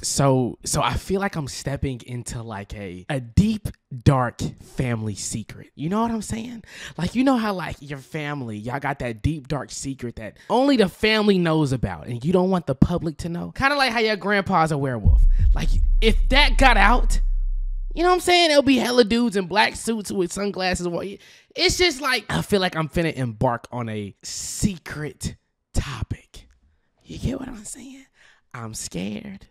So I feel like I'm stepping into like a deep, dark family secret. You know what I'm saying? Like, you know how like your family, y'all got that deep, dark secret that only the family knows about and you don't want the public to know? Kind of like how your grandpa's a werewolf. Like, if that got out, you know what I'm saying? There'll be hella dudes in black suits with sunglasses. It's just like, I feel like I'm finna embark on a secret topic. You get what I'm saying? I'm scared,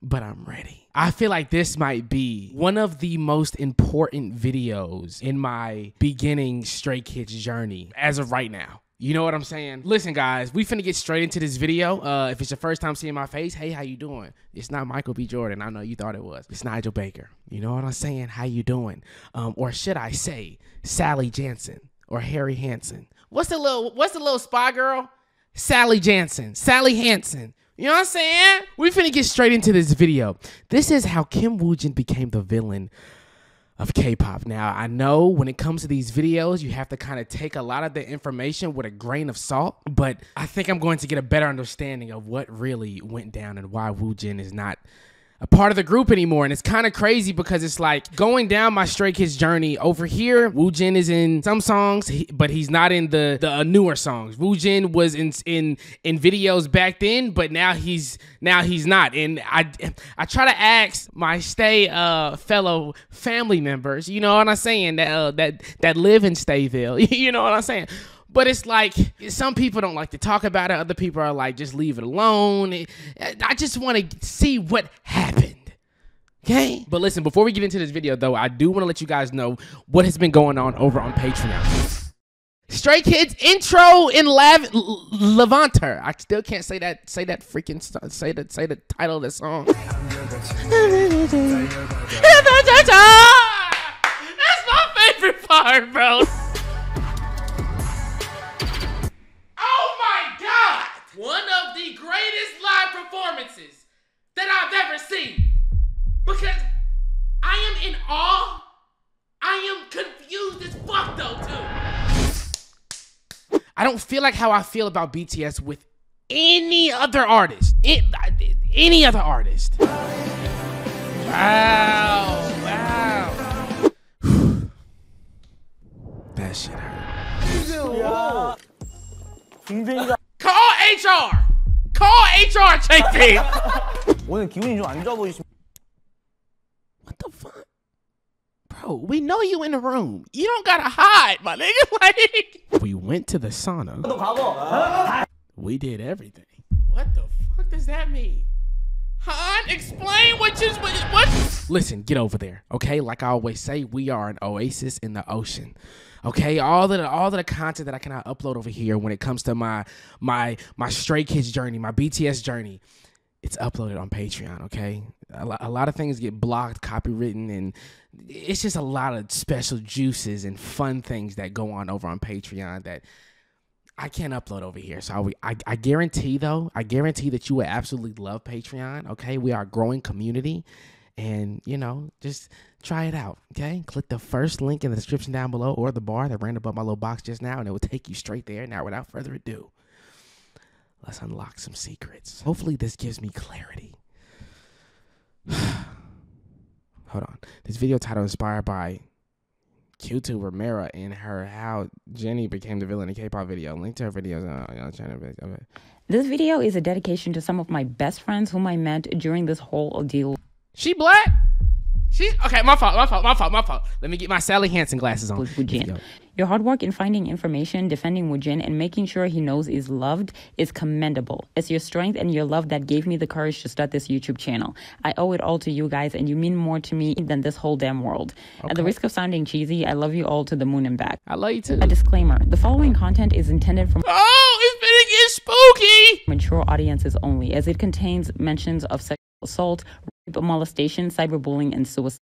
but I'm ready. I feel like this might be one of the most important videos in my beginning Stray Kids journey as of right now. You know what I'm saying? Listen, guys, we finna get straight into this video. If it's your first time seeing my face, hey, how you doing? It's not Michael B. Jordan. I know you thought it was. It's Nigel Baker. You know what I'm saying? How you doing? Or should I say Sally Jansen or Harry Hansen? What's the little spy girl? Sally Jansen. Sally Hansen. You know what I'm saying? We finna get straight into this video. This is how Kim Woojin became the villain of K-pop. Now, I know when it comes to these videos, you have to kind of take a lot of the information with a grain of salt, but I think I'm going to get a better understanding of what really went down and why Woojin is not a part of the group anymore. And it's kind of crazy because it's like going down my Stray Kids journey. Over here, Woojin is in some songs, but he's not in the newer songs. Woojin was in videos back then, but now he's not. And I try to ask my fellow family members, you know what I'm saying, that live in Stayville, you know what I'm saying. But it's like, some people don't like to talk about it. Other people are like, just leave it alone. I just want to see what happened. Okay? But listen, before we get into this video, though, I do want to let you guys know what has been going on over on Patreon. Stray Kids intro in Levanter. I still can't say that freaking, say the title of the song. That's my favorite part, bro. One of the greatest live performances that I've ever seen. Because I am in awe. I am confused as fuck though, too. I don't feel like how I feel about BTS with any other artist. Any other artist. Wow. That shit hurt. Call HR! Call HR, JP! 오늘 기분이 좀 안 좋아 보이시. What the fuck? Bro, we know you in the room. You don't gotta hide, my nigga. Like, we went to the sauna. We did everything. What the fuck does that mean? Han, explain what? Listen, get over there, okay? Like I always say, we are an oasis in the ocean. Okay, all of the content that I cannot upload over here when it comes to my Stray Kids journey, my BTS journey, it's uploaded on Patreon. Okay, a lot of things get blocked, copywritten, and it's just a lot of special juices and fun things that go on over on Patreon that I can't upload over here. So I guarantee though, I guarantee that you will absolutely love Patreon. Okay, we are a growing community. And, you know, just try it out, okay? Click the first link in the description down below or the bar that ran above my little box just now, and it will take you straight there. Now, without further ado, let's unlock some secrets. Hopefully, this gives me clarity. Hold on. This video title is inspired by YouTuber Mara and her How Jennie Became the Villain in K-pop video. Link to her videos on channel. This video is a dedication to some of my best friends whom I met during this whole ordeal. She black? She's okay. My fault. Let me get my Sally Hansen glasses on. Woojin. Your hard work in finding information, defending Woojin, and making sure he knows he's loved is commendable. It's your strength and your love that gave me the courage to start this YouTube channel. I owe it all to you guys, and you mean more to me than this whole damn world. Okay. At the risk of sounding cheesy, I love you all to the moon and back. I love you too. A disclaimer: the following content is intended for it's gonna get spooky. Mature audiences only, as it contains mentions of sexual assault, rape, molestation, cyberbullying, and suicide.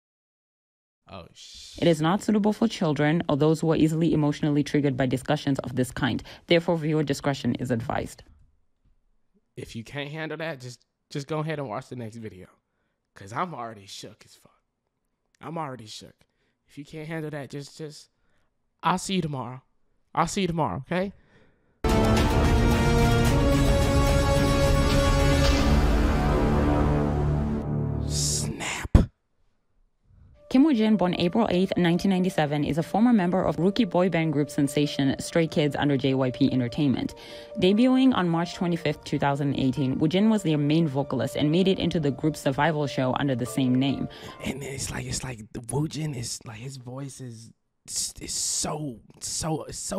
Oh, shit. It is not suitable for children or those who are easily emotionally triggered by discussions of this kind. Therefore, viewer discretion is advised. If you can't handle that, just go ahead and watch the next video. Because I'm already shook as fuck. I'm already shook. If you can't handle that, just I'll see you tomorrow. I'll see you tomorrow, okay? Kim Woojin, born April 8, 1997, is a former member of rookie boy band group sensation Stray Kids under JYP Entertainment. Debuting on March 25, 2018, Woojin was their main vocalist and made it into the group's survival show under the same name. And it's like the Woojin is like, his voice is so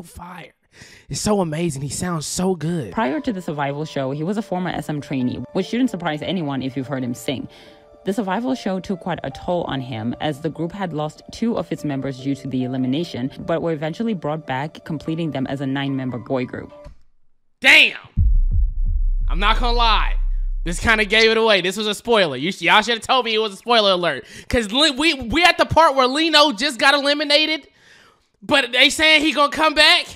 fire. It's so amazing. He sounds so good. Prior to the survival show, he was a former SM trainee, which shouldn't surprise anyone if you've heard him sing. The survival show took quite a toll on him, as the group had lost 2 of its members due to the elimination, but were eventually brought back, completing them as a 9-member boy group. Damn! I'm not gonna lie. This kind of gave it away. This was a spoiler. Y'all should have told me it was a spoiler alert. Because we at the part where Lino just got eliminated, but they saying he gonna come back.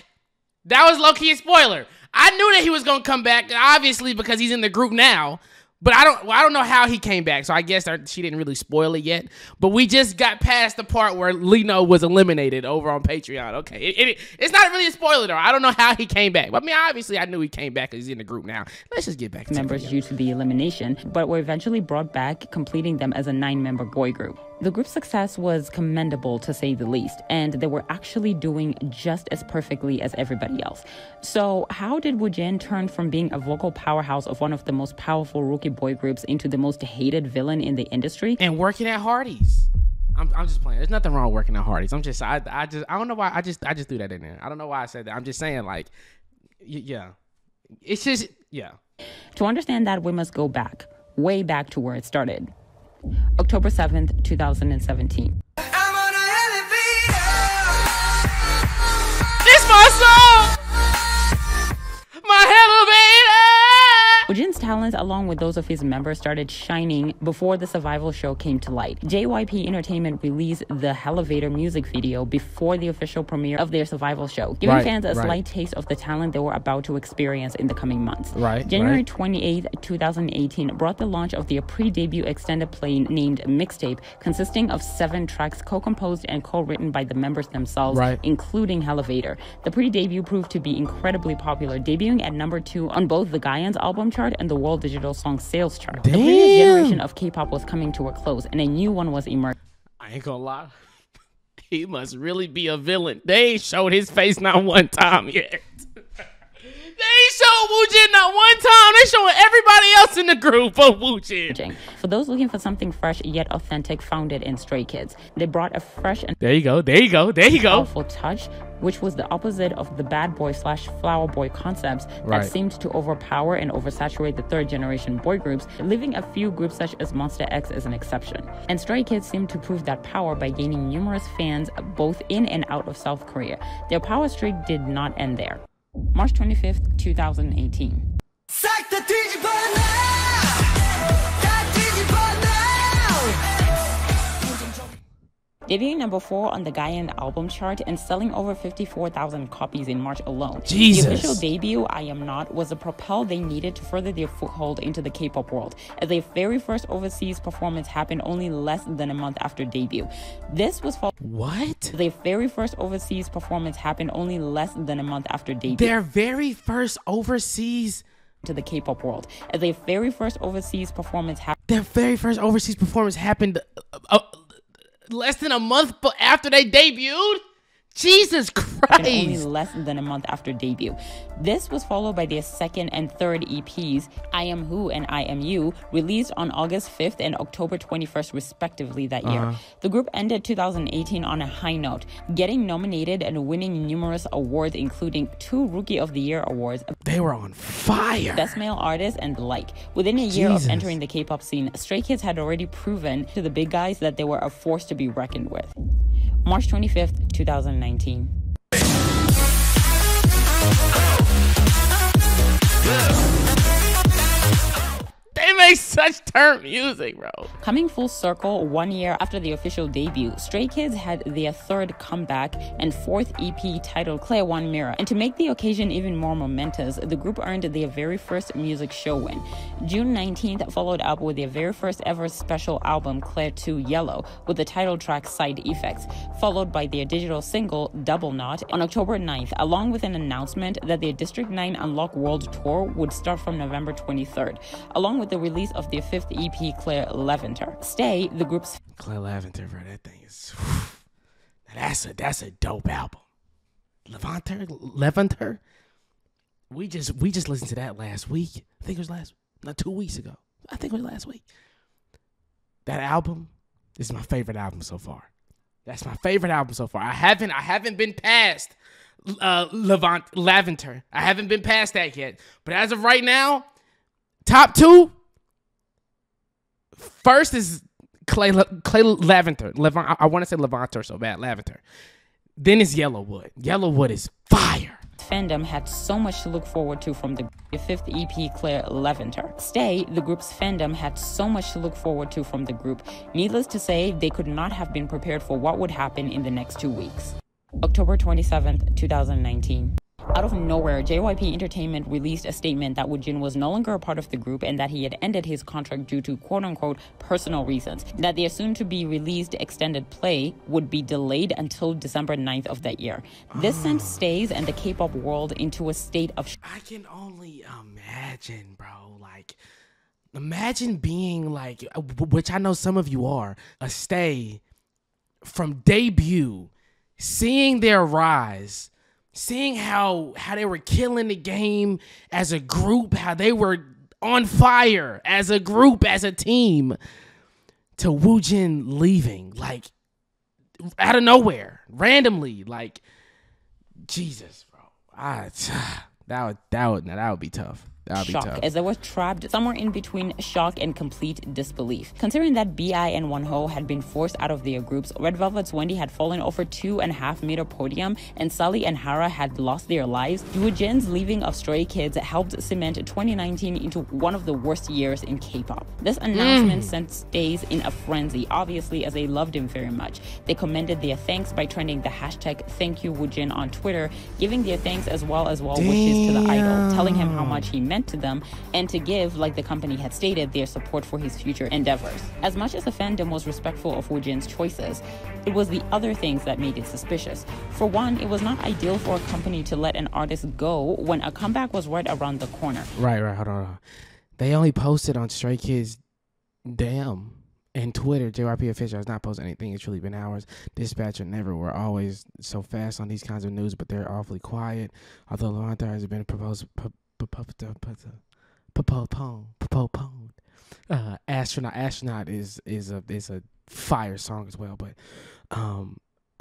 That was low-key a spoiler. I knew that he was gonna come back, obviously, because he's in the group now. But I don't know how he came back, so I guess she didn't really spoil it yet. But we just got past the part where Lino was eliminated over on Patreon. Okay, it's not really a spoiler though. I don't know how he came back. I mean, obviously I knew he came back because he's in the group now. Let's just get back to members due to the elimination, but were eventually brought back, completing them as a 9-member boy group. The group's success was commendable, to say the least, and they were actually doing just as perfectly as everybody else. So how did Woojin turn from being a vocal powerhouse of one of the most powerful rookie boy groups into the most hated villain in the industry? And working at Hardee's. I'm just playing. There's nothing wrong working at Hardee's. I don't know why I just threw that in there. I don't know why I said that. I'm just saying, like, yeah. It's just, yeah. To understand that, we must go back, way back to where it started. October 7th, 2017. This my song! My elevator! Woojin's talents, along with those of his members, started shining before the survival show came to light. JYP Entertainment released the Elevator music video before the official premiere of their survival show, giving fans a slight taste of the talent they were about to experience in the coming months. January 28, 2018 brought the launch of their pre-debut extended play named Mixtape, consisting of 7 tracks co-composed and co-written by the members themselves, including Elevator. The pre-debut proved to be incredibly popular, debuting at number 2 on both the Gaion's album chart and the World Digital Song Sales chart. Damn. The previous generation of K-pop was coming to a close, and a new one was emerging. I ain't gonna lie. He must really be a villain. They ain't showed his face not one time yet. They ain't showed Woojin not one time. They showing everybody else in the group of Woojin. For those looking for something fresh yet authentic, found it in Stray Kids. They brought a fresh and powerful touch, which was the opposite of the bad boy / flower boy concepts that seemed to overpower and oversaturate the 3rd generation boy groups, leaving a few groups such as Monster X as an exception. And Stray Kids seemed to prove that power by gaining numerous fans both in and out of South Korea. Their power streak did not end there. March 25th, 2018. Debuting number 4 on the Gaian album chart and selling over 54,000 copies in March alone. Jesus. The official debut, I Am Not, was the propel they needed to further their foothold into the K-pop world, as their very first overseas performance happened only less than a month after debut. This was What? Their very first overseas performance happened only less than a month after debut. Their very first overseas to the K-pop world, as their very first overseas performance happened. Their very first overseas performance happened less than a month after they debuted? Jesus Christ. Only less than a month after debut. This was followed by their 2nd and 3rd EPs, I Am Who and I Am You, released on August 5th and October 21st respectively that year. The group ended 2018 on a high note, getting nominated and winning numerous awards, including 2 Rookie of the Year awards. They were on fire. Best Male Artist and the like. Within a year of entering the K-pop scene, Stray Kids had already proven to the big guys that they were a force to be reckoned with. March 25th, 2019. They make such turnt music, bro. Coming full circle 1 year after the official debut, Stray Kids had their 3rd comeback and 4th EP titled Clear One Mirror. And to make the occasion even more momentous, the group earned their very first music show win. June 19th followed up with their very first ever special album, Clear 2 Yellow, with the title track Side Effects, followed by their digital single, Double Knot, on October 9th, along with an announcement that their District 9 Unlock World Tour would start from November 23rd, along with the release of off their fifth EP, Claire Leventer. Stay, the group's Claire Lavender, bro, that thing is that's a dope album. Leventer. We just listened to that last week. I think it was 2 weeks ago. I think it was last week. That album is my favorite album so far. That's my favorite album so far. I haven't been past Laventer. I haven't been past that yet. But as of right now, top two. First is Clay Laventer. I want to say Laventer so bad. Laventer. Then it's Yellowwood. Yellowwood is fire. fandom had so much to look forward to from the fifth EP, Claire Leventer. Stay, the group's fandom had so much to look forward to from the group. Needless to say, they could not have been prepared for what would happen in the next 2 weeks. October 27th, 2019. Out of nowhere, JYP Entertainment released a statement that Woojin was no longer a part of the group and that he had ended his contract due to quote-unquote personal reasons, that their soon-to-be-released extended play would be delayed until December 9th of that year. This sent Stays and the K-pop world into a state of I can only imagine, bro. Like, imagine being like, which I know some of you are, a Stay from debut, seeing their rise, seeing how they were killing the game as a group, how they were on fire as a group, as a team, to Woojin leaving, like, out of nowhere, randomly, like, Jesus, bro. That would be tough. That would be shock, tough. as they were trapped somewhere in between shock and complete disbelief. Considering that BI and Wonho had been forced out of their groups, Red Velvet's Wendy had fallen over 2.5-meter podium, and Sully and Hara had lost their lives, Woojin's leaving of Stray Kids helped cement 2019 into one of the worst years in K-pop. This announcement sent Stays in a frenzy, obviously, as they loved him very much. They commended their thanks by trending the hashtag #ThankYouWoojin on Twitter, giving their thanks as well as wishes to the idol, telling him how much he meant to them, and to give, like the company had stated, their support for his future endeavors. As much as the fandom was respectful of Woojin's choices, it was the other things that made it suspicious. For one, it was not ideal for a company to let an artist go when a comeback was right around the corner. Right, hold on. They only posted on Stray Kids damn and Twitter. JYP official has not posted anything. It's truly been hours. Dispatch and Never were always so fast on these kinds of news, but they're awfully quiet. Although Levanta has been proposed. Astronaut is a fire song as well, but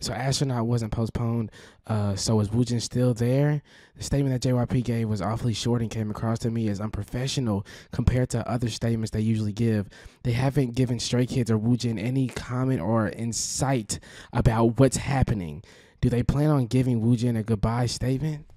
so Astronaut wasn't postponed. So is Woojin still there? The statement that JYP gave was awfully short and came across to me as unprofessional compared to other statements they usually give. They haven't given Stray Kids or Woojin any comment or insight about what's happening. Do they plan on giving Woojin a goodbye statement?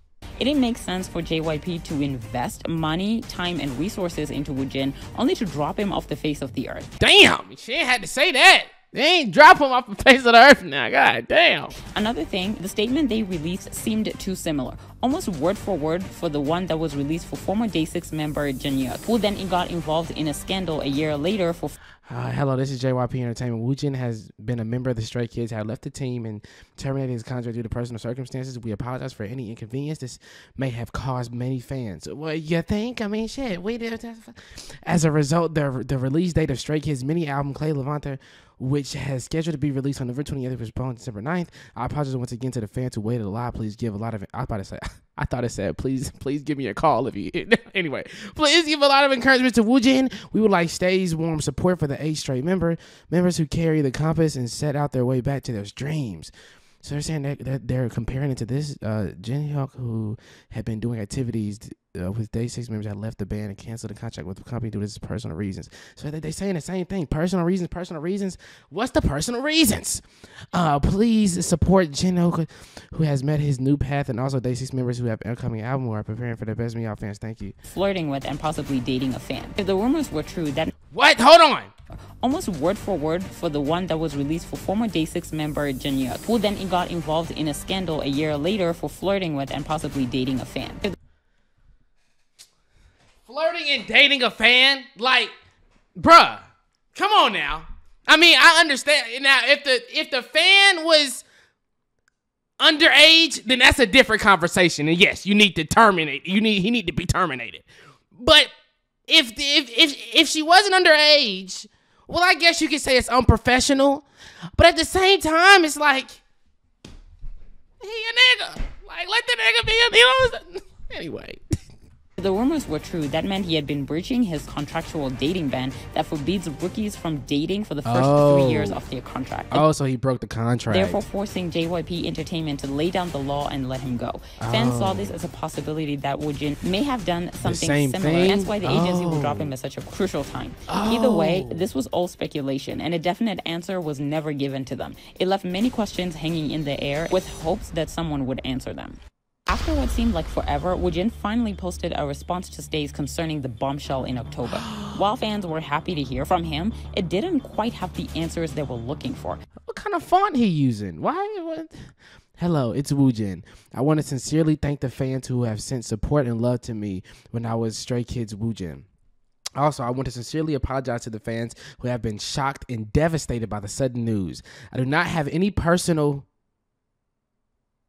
It didn't make sense for JYP to invest money, time, and resources into Woojin only to drop him off the face of the earth. Damn, she ain't had to say that. They ain't drop him off the face of the earth now. God damn. Another thing, the statement they released seemed too similar, almost word for word for the one that was released for former Day6 member Jin Hyuk, who then got involved in a scandal a year later for... Hello, this is JYP Entertainment. Woojin has been a member of the Stray Kids, had left the team and terminated his contract due to personal circumstances. We apologize for any inconvenience this may have caused many fans. Well, you think? I mean, shit. We did. As a result, the release date of Stray Kids' mini album, Clay Levanta, which has scheduled to be released on November 28th, was postponed December 9th. I apologize once again to the fans who waited a lot. Please give a lot of... I thought it said, please give me a call if you... Anyway, please give a lot of encouragement to Woojin. We would like Stay's warm support for the 8 Stray members who carry the compass and set out their way back to their dreams. So they're saying that they're comparing it to this Jin Hyuk, who had been doing activities with Day6 members, had left the band and canceled the contract with the company due to personal reasons. So they're saying the same thing. Personal reasons. What's the personal reasons? Please support Jin Hyuk, who has met his new path, and also Day6 members who have upcoming album who are preparing for their best. Me, y'all fans, thank you. Flirting with and possibly dating a fan. If the rumors were true, that... What? Hold on. Almost word for word for the one that was released for former Day6 member Jin Hyuk, who then got involved in a scandal a year later for flirting with and possibly dating a fan. Flirting and dating a fan? Like, bruh, come on now. I mean, I understand. Now, if the fan was underage, then that's a different conversation. And yes, you need to terminate. He need to be terminated. But if she wasn't underage, well, I guess you could say it's unprofessional. But at the same time, it's like, he a nigga. Like, let the nigga be a, you know. Anyway. The rumors were true. That meant he had been breaching his contractual dating ban that forbids rookies from dating for the first 3 years of their contract. Oh, so he broke the contract. Therefore forcing JYP Entertainment to lay down the law and let him go. Fans saw this as a possibility that Woojin may have done something similar. That's why the agency would drop him at such a crucial time. Either way, this was all speculation, and a definite answer was never given to them. It left many questions hanging in the air with hopes that someone would answer them. After what seemed like forever, Woojin finally posted a response to Stays concerning the bombshell in October. While fans were happy to hear from him, it didn't quite have the answers they were looking for. What kind of font he using? Why? What? Hello, it's Woojin. I want to sincerely thank the fans who have sent support and love to me when I was Stray Kids Woojin. Also, I want to sincerely apologize to the fans who have been shocked and devastated by the sudden news. I do not have any personal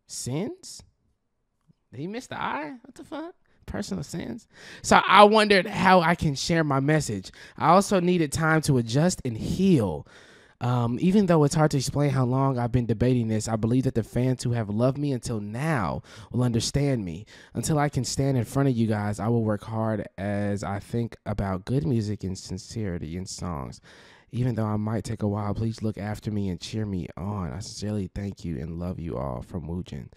sins. Did he miss the I? What the fuck? Personal sins. So I wondered how I can share my message. I also needed time to adjust and heal. Even though it's hard to explain how long I've been debating this, I believe that the fans who have loved me until now will understand me. Until I can stand in front of you guys, I will work hard as I think about good music and sincerity in songs. Even though I might take a while, please look after me and cheer me on. I sincerely thank you and love you all, from Woojin.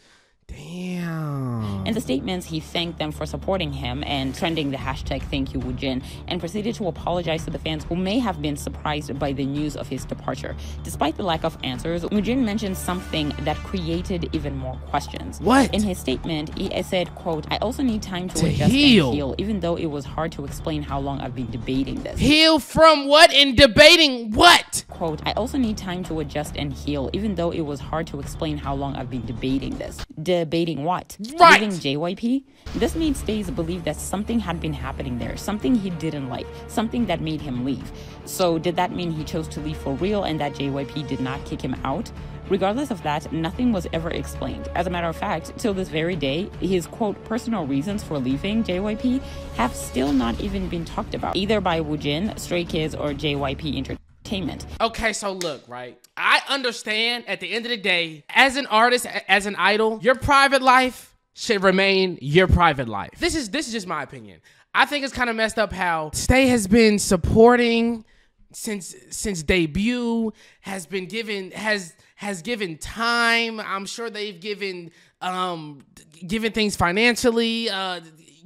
Damn. In the statements, he thanked them for supporting him and trending the hashtag Thank You Woojin, and proceeded to apologize to the fans who may have been surprised by the news of his departure. Despite the lack of answers, Woojin mentioned something that created even more questions. What? In his statement, he said, quote, I also need time to adjust and heal, even though it was hard to explain how long I've been debating this. Heal from what and debating what? Quote, I also need time to adjust and heal, even though it was hard to explain how long I've been debating this. Debating what? Right. Leaving JYP? This made Stays believe that something had been happening there, something he didn't like, something that made him leave. So did that mean he chose to leave for real and that JYP did not kick him out? Regardless of that, nothing was ever explained. As a matter of fact, till this very day, his quote personal reasons for leaving JYP have still not even been talked about, either by Woojin, Stray Kids, or JYP Entertainment. Okay, so look, right? I understand at the end of the day, as an artist, as an idol, your private life should remain your private life. This is just my opinion. I think it's kind of messed up how Stay has been supporting since debut, has given time. I'm sure they've given things financially,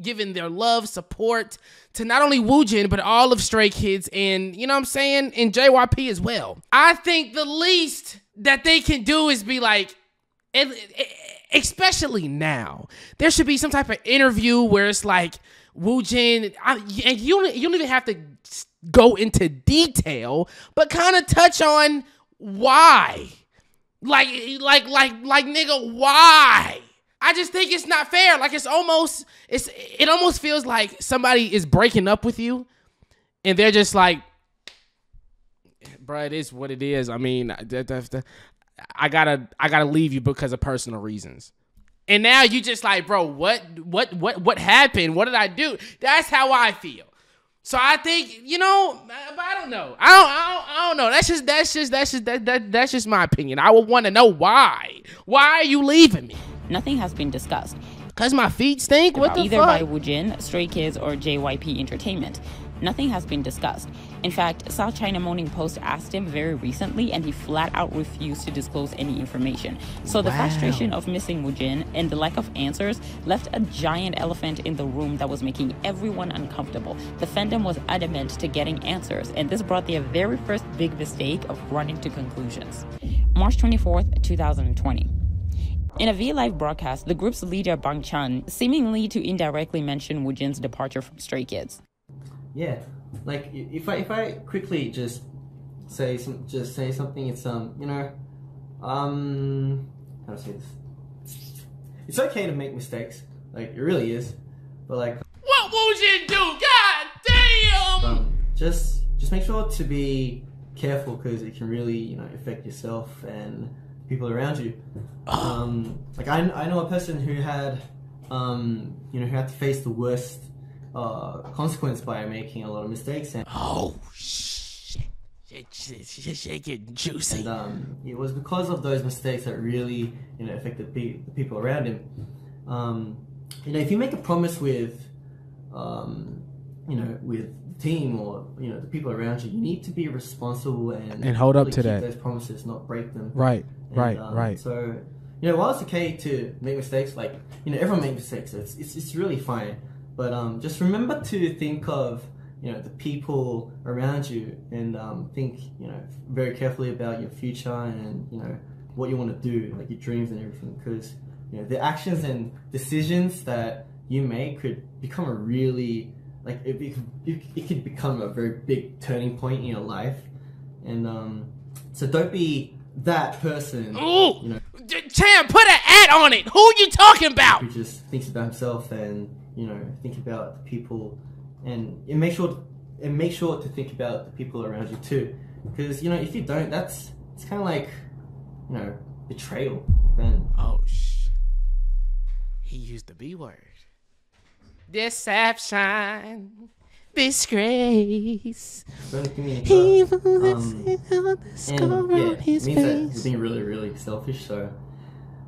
given their love, support to not only Woojin, but all of Stray Kids, and you know what I'm saying, and JYP as well. I think the least that they can do is be like, especially now, there should be some type of interview where it's like, Woojin, and you don't even have to go into detail, but kind of touch on why. Like nigga, why? I just think it's not fair. Like it almost feels like somebody is breaking up with you and they're just like, bruh, it is what it is. I mean, I gotta leave you because of personal reasons. And now you just like, bro, what happened? What did I do? That's how I feel. So I think, you know, but I don't know. I don't know. That's just my opinion. I would want to know why. Why are you leaving me? Nothing has been discussed. Cause my feet stink. What the either fuck? By Woojin, Stray Kids, or JYP Entertainment. Nothing has been discussed. In fact, South China Morning Post asked him very recently, and he flat out refused to disclose any information. So the frustration of missing Woojin and the lack of answers left a giant elephant in the room that was making everyone uncomfortable. The fandom was adamant to getting answers, and this brought their very first big mistake of running to conclusions. March 24th, 2020. In a V-Live broadcast, the group's leader Bang Chan seemingly to indirectly mention Woojin's departure from Stray Kids. Yeah, like if I quickly just say something, it's you know, how to say this? It's okay to make mistakes, like it really is, but like what Woojin do? God damn! Just make sure to be careful because it can really, you know, affect yourself and people around you. Like I know a person who had, you know, who had to face the worst consequence by making a lot of mistakes. And oh shit, shit getting juicy. And it was because of those mistakes that really, you know, affected the people around him. You know, if you make a promise with, you know, with the team or, you know, the people around you, you need to be responsible and hold up really to keep that. those promises, not break them. Right, And, right. So, you know, while it's okay to make mistakes, like, you know, everyone makes mistakes, so it's really fine. But just remember to think of, you know, the people around you and think, you know, very carefully about your future and, you know, what you want to do, like your dreams and everything. Because, you know, the actions and decisions that you make could become a really, like, it could become a very big turning point in your life. And so don't be that person. Ooh, you know, Chan, put an ad on it. Who you talking about? who just thinks about himself and, you know, think about the people, and make sure to think about the people around you too. Because, you know, if you don't, it's kind of like, you know, betrayal. Then Oh he used the B word. Deception, disgrace. don't communicate. Evil And the scar yeah, on it his means that you're face. being really, really selfish. So,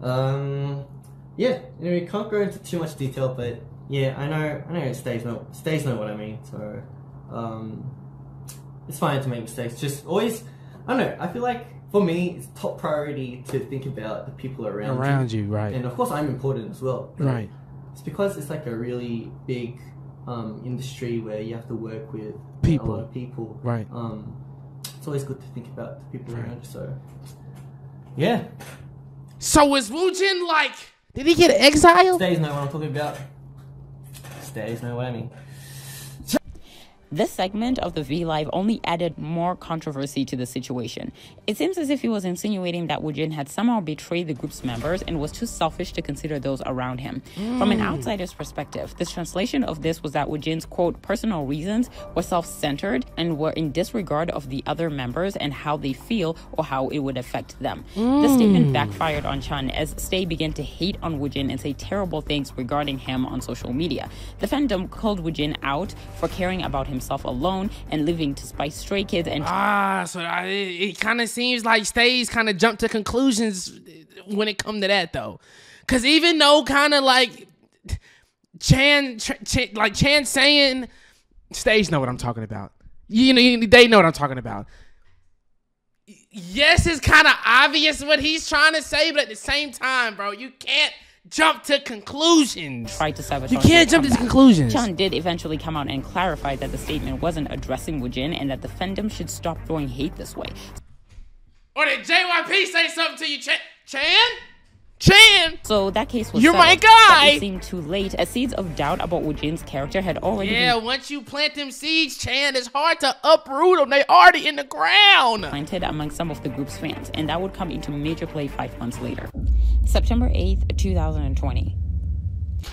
yeah, you know, we can't go into too much detail, but yeah, I know, stays know what I mean. So, it's fine to make mistakes. Just always, I don't know. I feel like for me, it's top priority to think about the people around You, right? and of course, I'm important as well. but Right. It's because it's like a really big industry where you have to work with People. a lot of people. Right. It's always good to think about the people Right. around you. So, yeah. So is Woojin like? Did he get exiled? Stays know what I'm talking about. Stays know what I mean. This segment of the V Live only added more controversy to the situation. It seems as if he was insinuating that Woojin had somehow betrayed the group's members and was too selfish to consider those around him. From an outsider's perspective, the translation of this was that Woojin's, quote, personal reasons were self-centered and were in disregard of the other members and how they feel or how it would affect them. This statement backfired on Chan as Stay began to hate on Woojin and say terrible things regarding him on social media. The fandom called Woojin out for caring about himself alone and living to spite Stray Kids and So it kind of seems like Stays kind of jumped to conclusions when it come to that though, because even though kind of like Chan saying, Stays know what I'm talking about. You know, they know what I'm talking about. Yes, it's kind of obvious what he's trying to say, but at the same time, bro, you can't jump to conclusions. tried to sabotage. You can't jump to conclusions. Chan did eventually come out and clarify that the statement wasn't addressing Woojin and that the fandom should stop throwing hate this way. Or did JYP say something to you, Chan? So that case was You're my settled, guy! but it seemed too late, as seeds of doubt about Woojin's character had already been Once you plant them seeds, Chan, it's hard to uproot them. They already in the ground. planted among some of the group's fans, and that would come into major play 5 months later. September 8th, 2020.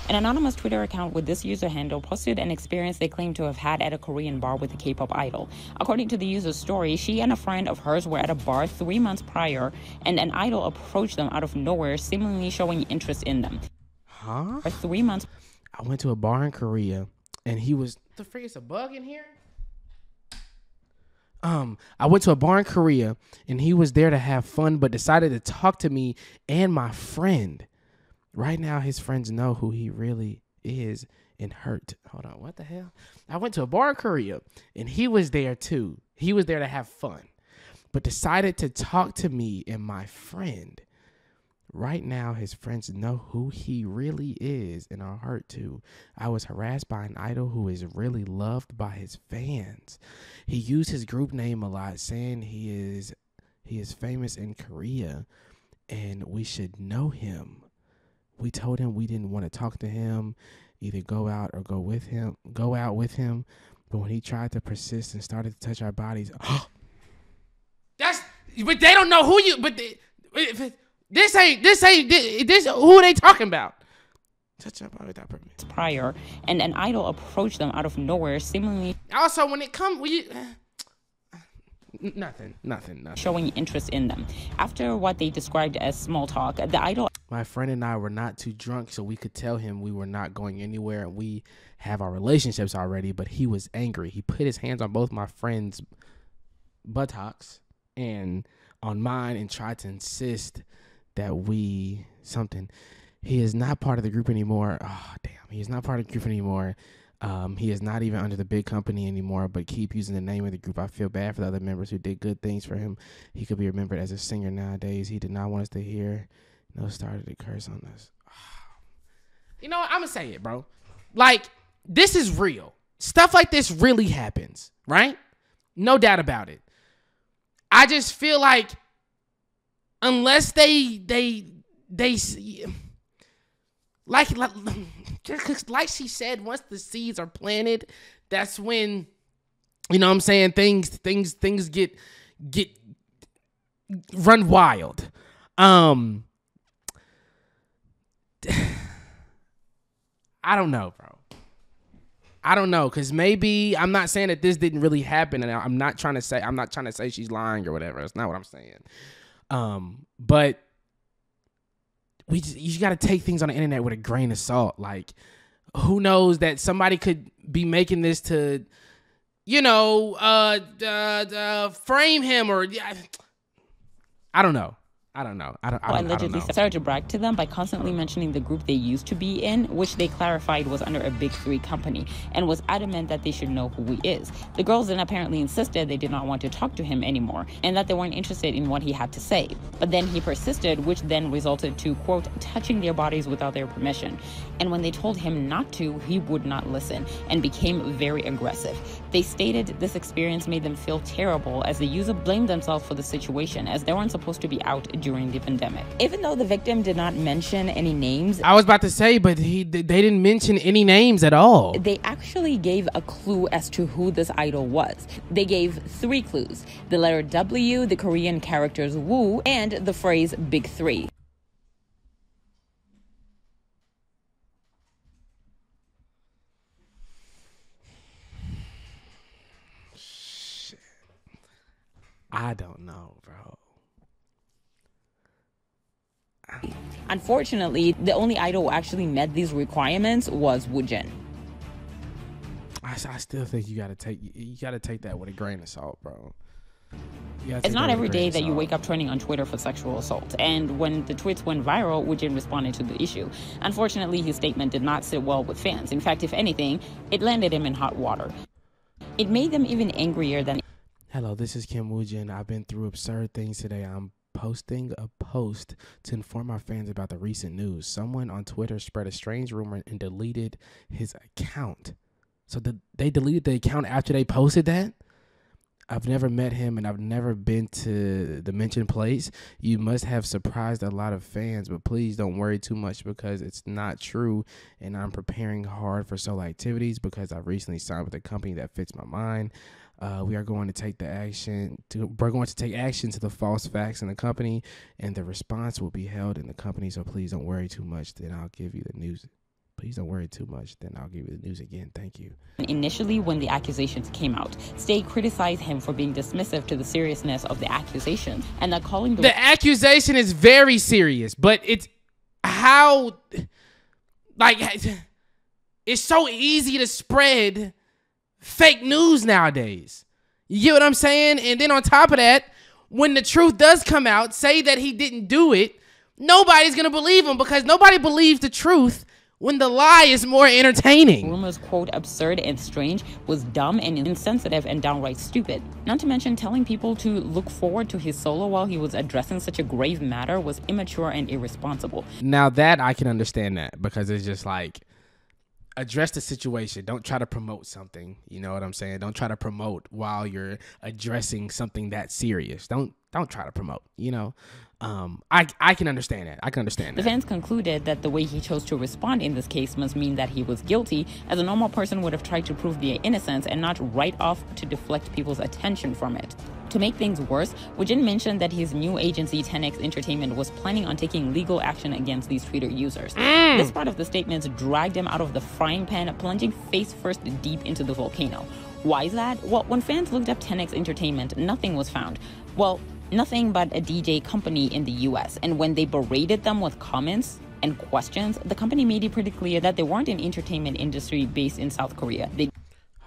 An anonymous Twitter account with this user handle posted an experience they claimed to have had at a Korean bar with a K-pop idol. According to the user's story, she and a friend of hers were at a bar 3 months prior, and an idol approached them out of nowhere, seemingly showing interest in them. Huh? For 3 months I went to a bar in Korea, and he was... The frick is a bug in here? I went to a bar in Korea, and he was there to have fun, but decided to talk to me and my friend. Right now, his friends know who he really is and hurt. Hold on, what the hell? I went to a bar in Korea, and he was there too. He was there to have fun, but decided to talk to me and my friend. Right now, his friends know who he really is and are hurt too. I was harassed by an idol who is really loved by his fans. He used his group name a lot, saying he is famous in Korea and we should know him. We told him we didn't want to talk to him, either go out or go out with him. But when he tried to persist and started to touch our bodies, but they don't know who you. This who are they talking about? Touch our body without permission. prior, and an idol approached them out of nowhere, seemingly Also, when it comes, Nothing. showing interest in them. After what they described as small talk, the idol... My friend and I were not too drunk, so we could tell him we were not going anywhere, and we have our relationships already, but he was angry. He put his hands on both my friend's buttocks and on mine and tried to insist that he is not part of the group anymore. Oh, damn. He is not part of the group anymore. He is not even under the big company anymore, but keep using the name of the group. I feel bad for the other members who did good things for him. He could be remembered as a singer nowadays. He did not want us to hear. Started to curse on us. You know what? I'm going to say it, bro. Like, this is real. Stuff like this really happens, right? No doubt about it. I just feel like unless they like she said, once the seeds are planted, that's when, you know what I'm saying, things get run wild. I don't know, bro. I don't know, because maybe, I'm not saying that this didn't really happen, and I'm not trying to say she's lying or whatever. That's not what I'm saying. But you got to take things on the internet with a grain of salt. Like, who knows that somebody could be making this to, frame him, or I don't know. Allegedly started to brag to them by constantly mentioning the group they used to be in, which they clarified was under a big three company, and was adamant that they should know who he is. The girls then apparently insisted they did not want to talk to him anymore, and that they weren't interested in what he had to say. But then he persisted, which then resulted to, quote, touching their bodies without their permission. And when they told him not to, he would not listen, and became very aggressive. They stated this experience made them feel terrible, as the user blamed themselves for the situation, as they weren't supposed to be out during the pandemic. Even though the victim did not mention any names, I was about to say, but they didn't mention any names at all. They actually gave a clue as to who this idol was. They gave 3 clues: the letter W, the Korean characters woo, and the phrase big three. Shit. I don't know, bro. Unfortunately, the only idol who actually met these requirements was Woojin. I still think you gotta take that with a grain of salt, bro. It's not every day that you wake up trending on Twitter for sexual assault, and when the tweets went viral, Woojin responded to the issue. Unfortunately, his statement did not sit well with fans. In fact, if anything, it landed him in hot water. It made them even angrier than... Hello, this is KIM WOOJIN. I've been through absurd things today. I'm posting a post to inform our fans about the recent news. Someone on Twitter spread a strange rumor and deleted his account. So they deleted the account after they posted that? I've never met him, and I've never been to the mentioned place. You must have surprised a lot of fans, but please don't worry too much because it's not true, and I'm preparing hard for solo activities because I've recently signed with a company that fits my mind. We are going to take action to the false facts in the company, and the response will be held in the company. So please don't worry too much. Then I'll give you the news. Please don't worry too much. Then I'll give you the news again. Thank you. Initially, when the accusations came out, Stay criticized him for being dismissive to the seriousness of the accusation, and that calling the accusation is very serious, but it's how, like, it's so easy to spread fake news nowadays. You get what I'm saying? And then on top of that, when the truth does come out, say that he didn't do it, nobody's going to believe him because nobody believes the truth when the lie is more entertaining. Rumors, quote, absurd and strange, was dumb and insensitive and downright stupid. Not to mention telling people to look forward to his solo while he was addressing such a grave matter was immature and irresponsible. Now that I can understand that, because it's just like, address the situation. Don't try to promote something. You know what I'm saying? Don't try to promote while you're addressing something that serious. Don't try to promote, you know? I can understand that. I can understand that. The fans concluded that the way he chose to respond in this case must mean that he was guilty, as a normal person would have tried to prove their innocence and not write off to deflect people's attention from it. To make things worse, Woojin mentioned that his new agency, 10X Entertainment, was planning on taking legal action against these Twitter users. This part of the statements dragged him out of the frying pan, plunging face first deep into the volcano. Why is that? Well, when fans looked up 10X Entertainment, nothing was found. Well, nothing but a DJ company in the US. And when they berated them with comments and questions, the company made it pretty clear that they weren't an entertainment industry based in South Korea.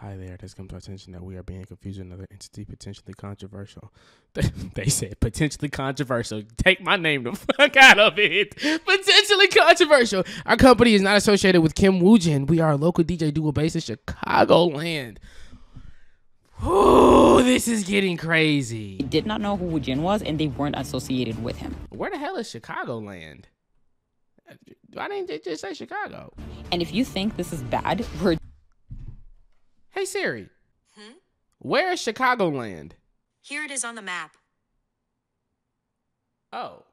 Hi there, it has come to our attention that we are being confused with another entity potentially controversial. They said potentially controversial. Take my name the fuck out of it. Potentially controversial. Our company is not associated with KIM WOOJIN. We are a local DJ duo based in Chicagoland. Ooh, this is getting crazy. They did not know who Woojin was, and they weren't associated with him. Where the hell is Chicagoland? Why didn't they just say Chicago? And if you think this is bad, we're... Hey Siri, where is Chicagoland? Here it is on the map. Oh,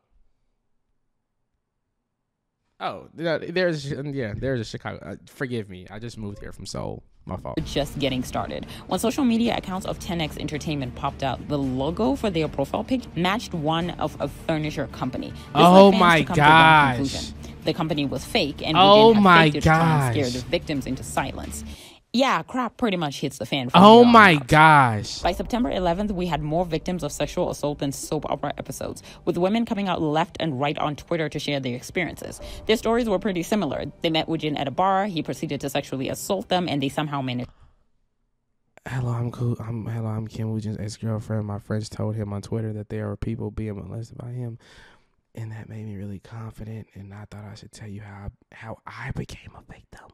there's a Chicago. Forgive me, I just moved here from Seoul. My fault. Just getting started. When social media accounts of 10X Entertainment popped out, the logo for their profile pic matched one of a furniture company. This oh led fans my to come to one gosh! conclusion. The company was fake, and oh Woojin had my faked it to try and gosh! scare the victims into silence. Yeah, crap pretty much hits the fan. From Oh here on my out. gosh. By September 11th, we had more victims of sexual assault than soap opera episodes, with women coming out left and right on Twitter to share their experiences. Their stories were pretty similar. They met Woojin at a bar, he proceeded to sexually assault them, and they somehow managed. Hello, I'm KIM WOOJIN's ex-girlfriend. My friends told him on Twitter that there were people being molested by him, and that made me really confident, and I thought I should tell you how I became a victim.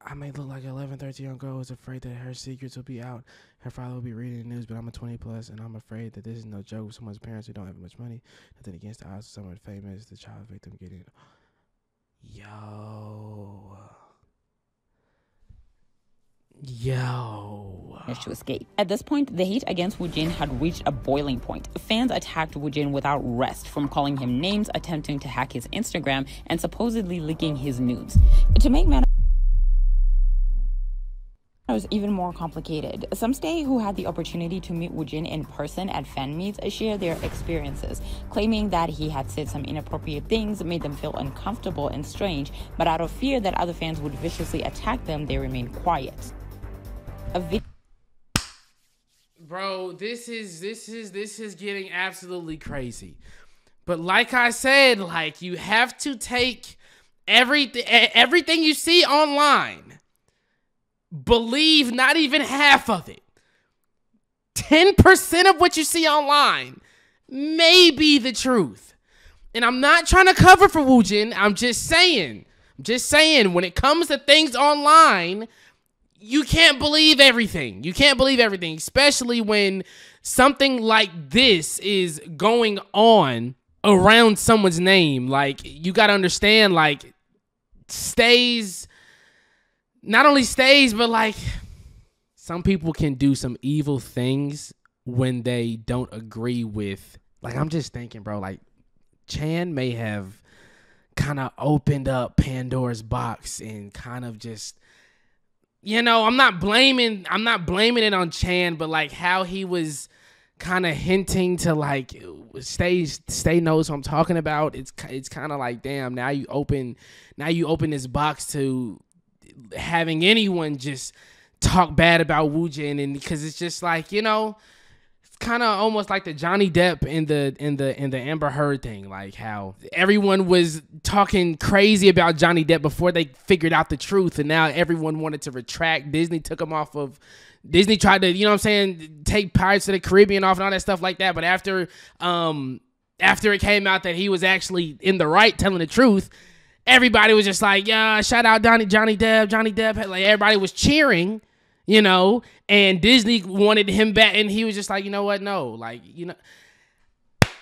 I may look like an 11, 13-year-old girl who's afraid that her secrets will be out. Her father will be reading the news, but I'm a 20+, and I'm afraid that this is no joke with someone's parents who don't have much money. Nothing against the odds of someone famous, the child victim getting... Yo. To escape. At this point, the hate against Woojin had reached a boiling point. Fans attacked Woojin without rest, from calling him names, attempting to hack his Instagram, and supposedly leaking his nudes. To make matters even more complicated, some stay who had the opportunity to meet Woojin in person at fan meets share their experiences, claiming that he had said some inappropriate things, made them feel uncomfortable and strange, but out of fear that other fans would viciously attack them, they remained quiet. Bro, this is getting absolutely crazy. But like I said, like, you have to take everything you see online. Believe not even half of it. 10% of what you see online may be the truth. And I'm not trying to cover for Woojin. I'm just saying, when it comes to things online, you can't believe everything. You can't believe everything, especially when something like this is going on around someone's name. Like, you got to understand, like, not only stays, but like, some people can do some evil things when they don't agree with, like, I'm just thinking, bro, like, Chan may have kind of opened up Pandora's box and kind of just, you know, I'm not blaming it on Chan, but like how he was kind of hinting to, like, stay knows what I'm talking about. It's kind of like, damn, now you open this box to having anyone just talk bad about Woojin, and because it's just like, you know, it's kind of almost like the Johnny Depp in the Amber Heard thing, like how everyone was talking crazy about Johnny Depp before they figured out the truth, and now everyone wanted to retract. Disney took him off of. Disney tried to, you know what I'm saying, take Pirates of the Caribbean off and all that stuff like that, but after it came out that he was actually in the right, telling the truth, everybody was just like, yeah, shout out Johnny Depp. Like, everybody was cheering, you know, and Disney wanted him back, and he was just like, you know what? No, like, you know,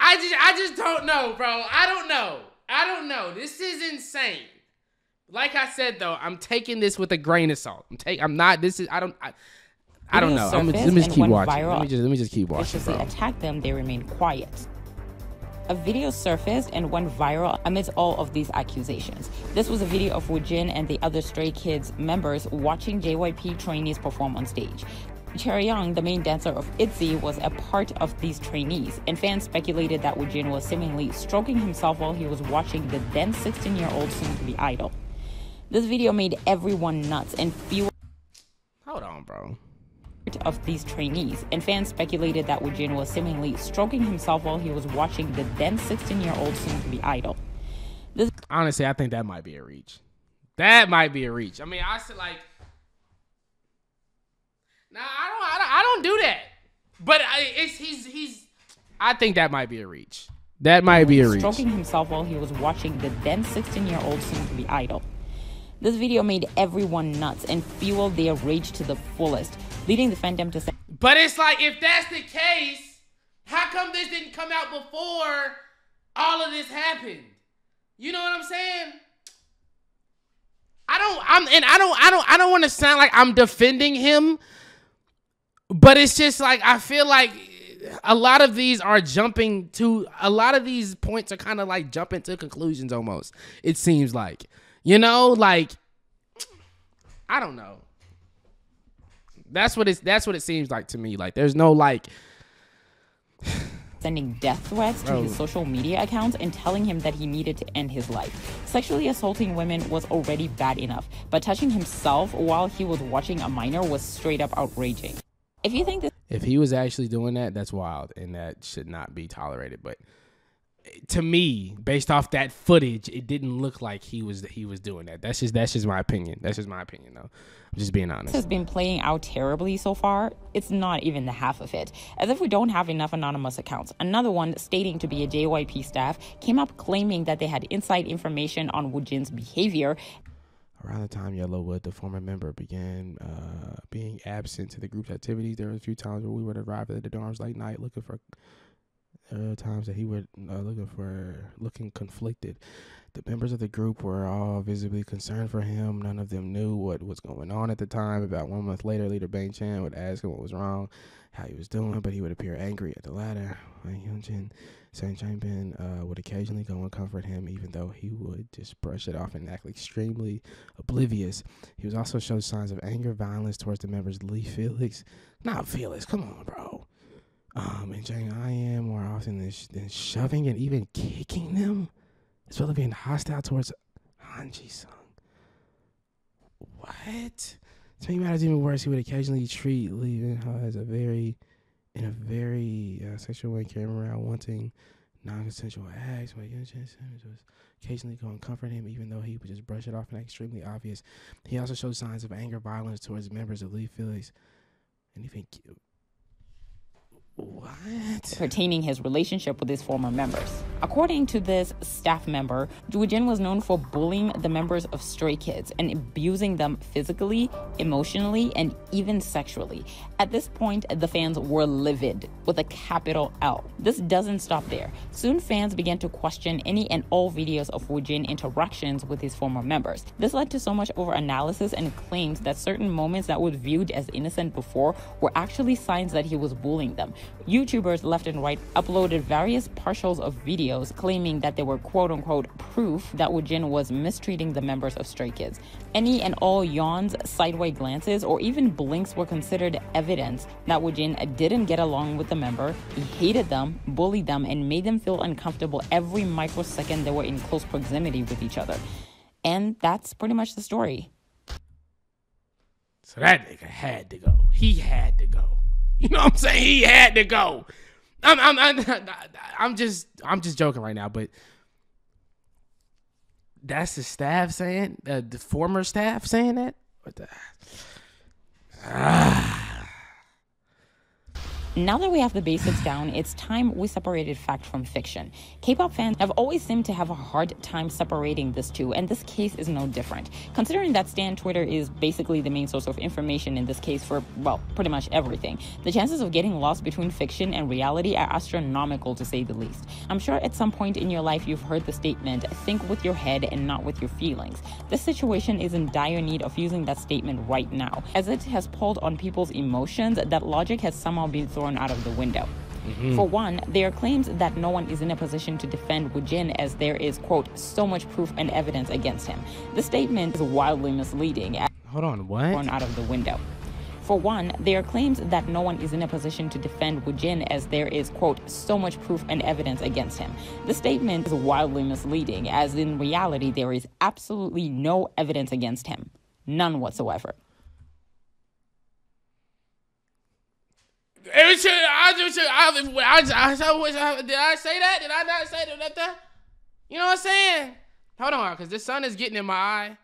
I just don't know, bro. I don't know. This is insane. Like I said, though, I'm taking this with a grain of salt. I don't know. Let me just keep watching. Let me just keep watching, bro. Attack them, they remain quiet. A video surfaced and went viral amidst all of these accusations. This was a video of Woojin and the other Stray Kids members watching JYP trainees perform on stage. Young, the main dancer of ITZY, was a part of these trainees, and fans speculated that Woojin was seemingly stroking himself while he was watching the then 16-year-old soon-to-be idol. This video made everyone nuts and fueled Hold on, bro. Of these trainees, and fans speculated that Woojin was seemingly stroking himself while he was watching the then 16-year-old soon-to-be idol. Honestly, I think that might be a reach. That might be a reach. I mean, I said like, nah, I don't do that. But I think that might be a reach. That might be a reach. Stroking himself while he was watching the then 16-year-old soon-to-be idol. This video made everyone nuts and fueled their rage to the fullest, leading the fandom to say, but it's like, if that's the case, how come this didn't come out before all of this happened? You know what I'm saying? I don't want to sound like I'm defending him, but it's just like, I feel like a lot of these points are kind of like jumping to conclusions almost. It seems like, you know, like, I don't know. That's what it seems like to me. Like, there's no like sending death threats to his social media accounts and telling him that he needed to end his life. Sexually assaulting women was already bad enough, but touching himself while he was watching a minor was straight up outraging. If he was actually doing that, that's wild, and that should not be tolerated. But to me, based off that footage, it didn't look like he was doing that. That's just my opinion. That's just my opinion, though. I'm just being honest. This has been playing out terribly so far. It's not even the half of it. As if we don't have enough anonymous accounts. Another one, stating to be a JYP staff, came up claiming that they had inside information on Woojin's behavior. Around the time Yellowwood, the former member, began being absent to the group's activities, there were a few times where we would arrive at the dorms late night looking for times that he would looking conflicted. The members of the group were all visibly concerned for him. None of them knew what was going on at the time. About 1 month later, leader Bang Chan would ask him what was wrong, how he was doing, but he would appear angry at the latter. Hyunjin Sang Changbin would occasionally go and comfort him, even though he would just brush it off and act extremely oblivious. He was also showed signs of anger, violence towards the members Lee Felix. Not Felix, come on, bro. And Jang I am more often than shoving and even kicking them, as well as being hostile towards Hanji-sung. What? To make matters even worse, he would occasionally treat Lee as a very sexual way, carrying around wanting non-consensual acts. But was occasionally go and comfort him, even though he would just brush it off and act extremely obvious. He also showed signs of anger, violence towards members of Lee Felix, and even what? Pertaining his relationship with his former members. According to this staff member, Woojin was known for bullying the members of Stray Kids and abusing them physically, emotionally, and even sexually. At this point, the fans were livid, with a capital L. This doesn't stop there. Soon, fans began to question any and all videos of Woojin interactions with his former members. This led to so much over-analysis and claims that certain moments that were viewed as innocent before were actually signs that he was bullying them. YouTubers left and right uploaded various partials of videos claiming that they were quote-unquote proof that Woojin was mistreating the members of Stray Kids. Any and all yawns, sideway glances, or even blinks were considered evidence that Woojin didn't get along with the member. He hated them, bullied them, and made them feel uncomfortable every microsecond they were in close proximity with each other. And that's pretty much the story. So that nigga had to go. He had to go. You know what I'm saying? He had to go. I'm just joking right now, but that's the staff saying, the former staff saying that. What the? Now that we have the basics down, it's time we separated fact from fiction. K-pop fans have always seemed to have a hard time separating this two, and this case is no different. Considering that Stan Twitter is basically the main source of information in this case for, well, pretty much everything, the chances of getting lost between fiction and reality are astronomical, to say the least. I'm sure at some point in your life you've heard the statement, think with your head and not with your feelings. This situation is in dire need of using that statement right now, as it has pulled on people's emotions that logic has somehow been thrown out of the window. For one, there are claims that no one is in a position to defend Woojin as there is, quote, so much proof and evidence against him. The statement is wildly misleading. Hold on, what? Thrown out of the window. For one, there are claims that no one is in a position to defend Woojin as there is, quote, so much proof and evidence against him. The statement is wildly misleading, as in reality there is absolutely no evidence against him. None whatsoever. Did I say that? Did I not say that? You know what I'm saying? Hold on, because this sun is getting in my eye.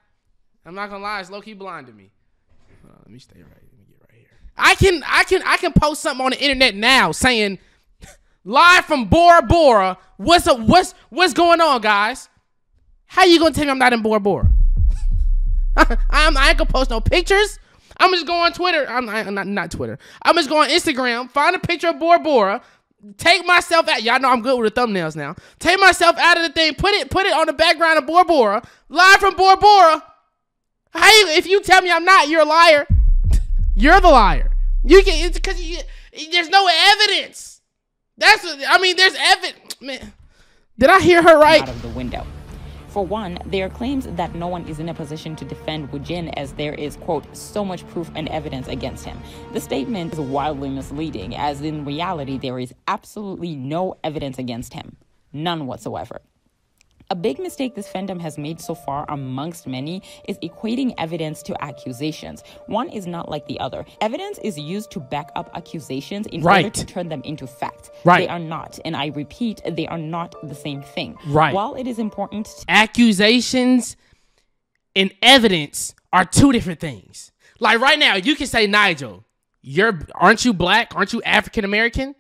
I'm not gonna lie, it's low-key blinding me. Let me stay right. Let me get right here. I can post something on the internet now saying, live from Bora Bora. What's up? What's going on, guys? How you gonna tell me I'm not in Bora Bora? I ain't gonna post no pictures. I'm just going on Twitter. I'm not Twitter. I'm just going on Instagram, find a picture of Bora Bora, take myself out. Y'all know I'm good with the thumbnails now. Take myself out of the thing, put it on the background of Bora Bora, live from Bora Bora. If you tell me I'm not, you're a liar. You're the liar. It's because there's no evidence. There's evidence. Man, did I hear her right? Out of the window. For one, there are claims that no one is in a position to defend Woojin as there is, quote, so much proof and evidence against him. The statement is wildly misleading, as in reality there is absolutely no evidence against him. None whatsoever. A big mistake this fandom has made so far, amongst many, is equating evidence to accusations. One is not like the other. Evidence is used to back up accusations in order to turn them into fact. They are not, and I repeat, they are not the same thing. While it is important accusations and evidence are two different things. Like right now, you can say, Nigel, aren't you black? Aren't you African American?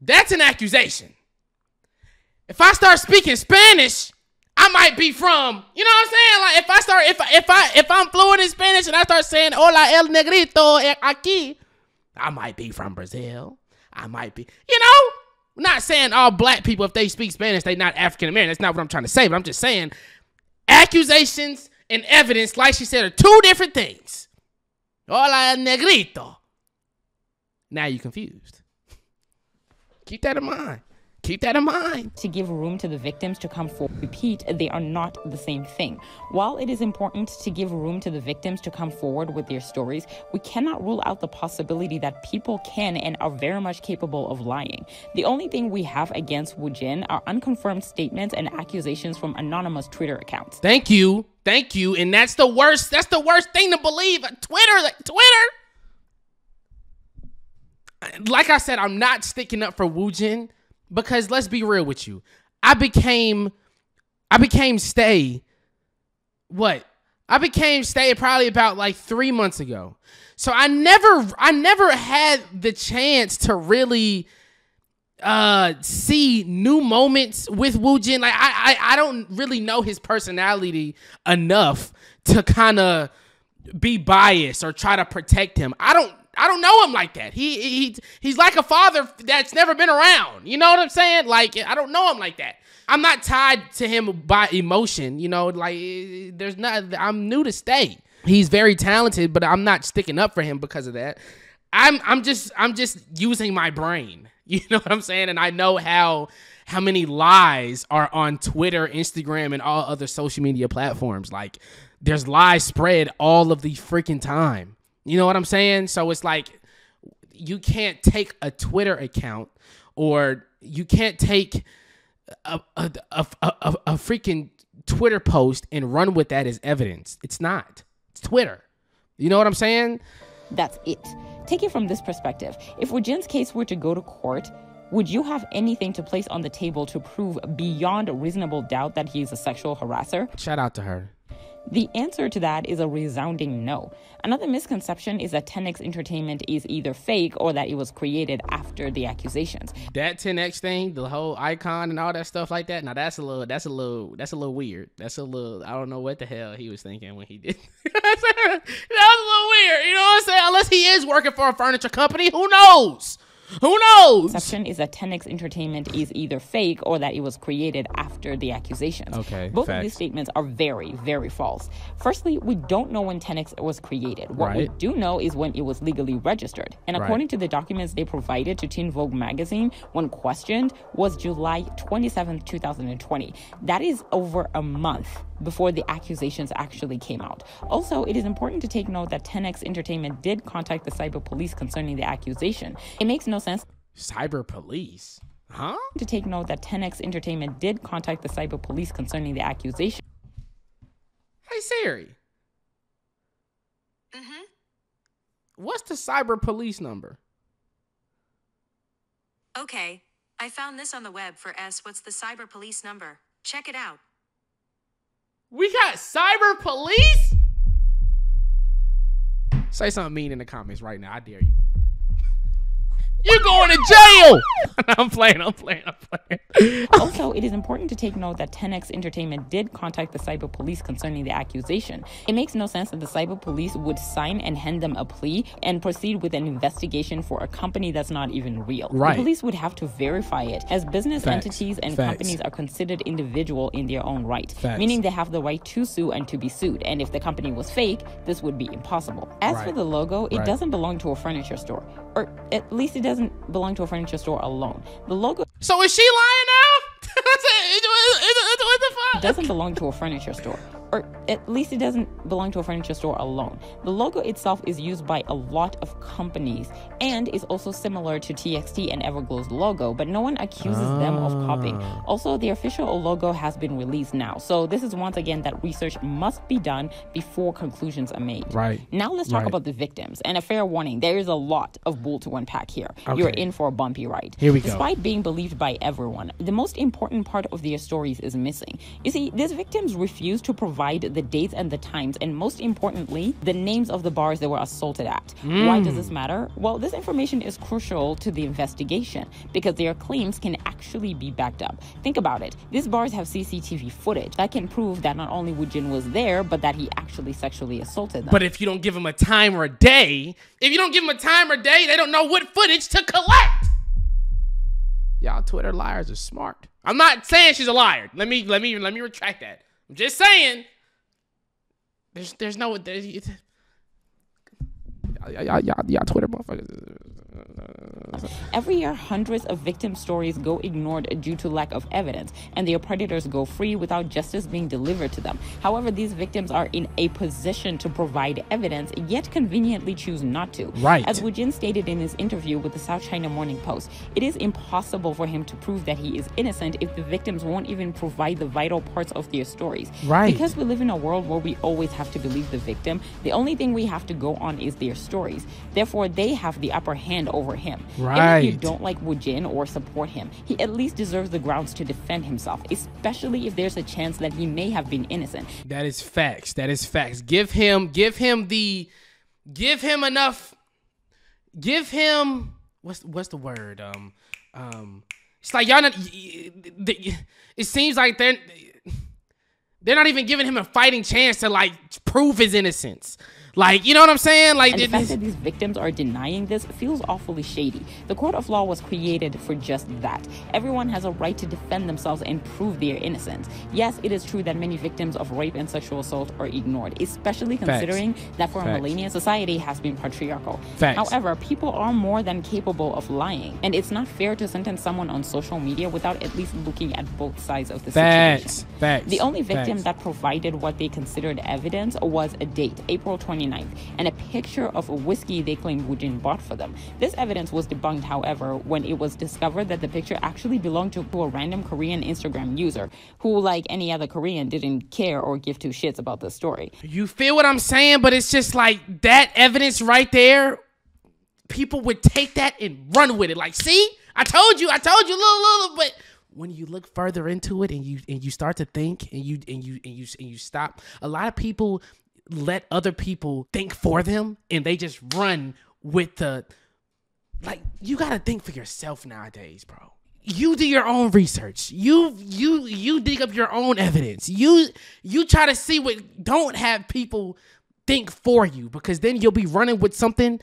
That's an accusation. If I start speaking Spanish, I might be from, you know what I'm saying? Like if I'm fluent in Spanish and I start saying hola el negrito aquí, I might be from Brazil. I might be, I'm not saying all black people, if they speak Spanish, they not African American. That's not what I'm trying to say, but I'm just saying accusations and evidence, like she said, are two different things. Hola el negrito. Now you're confused. Keep that in mind. Keep that in mind. To give room to the victims to come forward. Repeat, they are not the same thing. While it is important to give room to the victims to come forward with their stories, we cannot rule out the possibility that people can and are very much capable of lying. The only thing we have against Woojin are unconfirmed statements and accusations from anonymous Twitter accounts. Thank you. And that's the worst thing to believe. Twitter. Like I said, I'm not sticking up for Woojin. Because let's be real with you. I became stay. What? I became stay probably about like 3 months ago. So I never had the chance to really see new moments with Woojin. Like I don't really know his personality enough to kind of be biased or try to protect him. I don't know him like that. He's like a father that's never been around. You know what I'm saying? Like, I don't know him like that. I'm not tied to him by emotion. I'm new to stay. He's very talented, but I'm not sticking up for him because of that. I'm just using my brain. You know what I'm saying? And I know how many lies are on Twitter, Instagram, and all other social media platforms. Like, there's lies spread all of the freaking time. You know what I'm saying? So it's like you can't take a Twitter account or you can't take a freaking Twitter post and run with that as evidence. It's not. It's Twitter. You know what I'm saying? That's it. Take it from this perspective. If Woojin's case were to go to court, would you have anything to place on the table to prove beyond a reasonable doubt that he is a sexual harasser? Shout out to her. The answer to that is a resounding no. Another misconception is that 10X Entertainment is either fake or that it was created after the accusations. That 10X thing, the whole icon and all that stuff like that. Now that's a little weird. That's a little, I don't know what the hell he was thinking when he did. That was a little weird. You know what I'm saying? Unless he is working for a furniture company, who knows? Who knows? The exception is that 10X Entertainment is either fake or that it was created after the accusations. Okay, both of these statements are very, very false. Firstly, we don't know when 10X was created. What we do know is when it was legally registered. And according to the documents they provided to Teen Vogue magazine, when questioned, was July 27, 2020. That is over a month before the accusations actually came out. Also, it is important to take note that 10X Entertainment did contact the cyber police concerning the accusation. It makes no sense. Cyber police? Huh? To take note that 10X Entertainment did contact the cyber police concerning the accusation. Hey Siri. What's the cyber police number? Okay, I found this on the web for S. What's the cyber police number? Check it out. We got cyber police? Say something mean in the comments right now. I dare you. You're going to jail. I'm playing. Also, it is important to take note that 10X Entertainment did contact the cyber police concerning the accusation. It makes no sense that the cyber police would sign and hand them a plea and proceed with an investigation for a company that's not even real. Right. The police would have to verify it, as business entities and companies are considered individual in their own right, meaning they have the right to sue and to be sued. And if the company was fake, this would be impossible. As for the logo, it doesn't belong to a furniture store, or at least it doesn't belong to a furniture store alone. The logo. So is she lying now? What the fuck? Doesn't belong to a furniture store, or at least it doesn't belong to a furniture store alone. The logo itself is used by a lot of companies and is also similar to TXT and Everglow's logo, but no one accuses them of copying. Also, the official logo has been released now, so this is once again that research must be done before conclusions are made. Now let's talk about the victims, and a fair warning, there is a lot of bull to unpack here. You're in for a bumpy ride. Here we go. Despite being believed by everyone, the most important part of their stories is missing. You see, these victims refuse to provide the dates and the times, and most importantly, the names of the bars they were assaulted at. Why does this matter? Well, this information is crucial to the investigation because their claims can actually be backed up. Think about it. These bars have CCTV footage that can prove that not only Woojin was there, but that he actually sexually assaulted them. But if you don't give them a time or a day, they don't know what footage to collect. Y'all Twitter liars are smart. I'm not saying she's a liar. Let me retract that. I'm just saying. There's no y'all Twitter motherfuckers. Every year, hundreds of victim stories go ignored due to lack of evidence, and their predators go free without justice being delivered to them. However, these victims are in a position to provide evidence, yet conveniently choose not to. As Woojin stated in his interview with the South China Morning Post, it is impossible for him to prove that he is innocent if the victims won't even provide the vital parts of their stories. Because we live in a world where we always have to believe the victim, the only thing we have to go on is their stories. Therefore, they have the upper hand over him. And if you don't like Woojin or support him, he at least deserves the grounds to defend himself, especially if there's a chance that he may have been innocent. That is facts. Give him enough. Give him what's the word? It's like y'all not. It seems like they're not even giving him a fighting chance to like prove his innocence. Like, you know what I'm saying? Like, and the fact that these victims are denying this feels awfully shady. The court of law was created for just that. Everyone has a right to defend themselves and prove their innocence. Yes, it is true that many victims of rape and sexual assault are ignored, especially considering that for a millennia, society has been patriarchal. However, people are more than capable of lying, and it's not fair to sentence someone on social media without at least looking at both sides of the situation. The only victim that provided what they considered evidence was a date, April 29th, and a picture of a whiskey they claimed Woojin bought for them. This evidence was debunked, however, when it was discovered that the picture actually belonged to a random Korean Instagram user who, like any other Korean, didn't care or give two shits about the story. You feel what I'm saying? But it's just like that evidence right there, people would take that and run with it. Like, see, I told you, little, but when you look further into it and you start to think and you stop, a lot of people let other people think for them and they just run with the, like, you gotta think for yourself nowadays, bro. You do your own research. You dig up your own evidence. You try to see what, don't have people think for you, because then you'll be running with something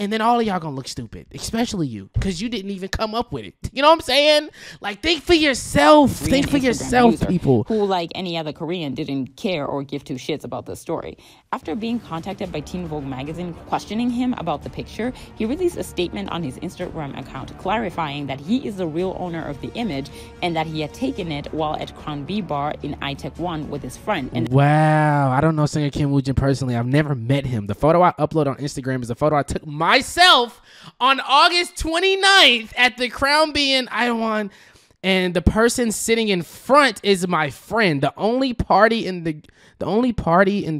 And then all of y'all gonna look stupid, especially you, because you didn't even come up with it. You know what I'm saying? Like, think for yourself. Think for yourself, people. Who, like any other Korean, didn't care or give two shits about the story. After being contacted by Teen Vogue magazine questioning him about the picture, he released a statement on his Instagram account clarifying that he is the real owner of the image and that he had taken it while at Crown B Bar in iTech 1 with his friend. And wow, I don't know singer Kim Woojin personally. I've never met him. The photo I upload on Instagram is a photo I took myself on August 29th at the Crown B in Itaewon, and the person sitting in front is my friend. The only party in the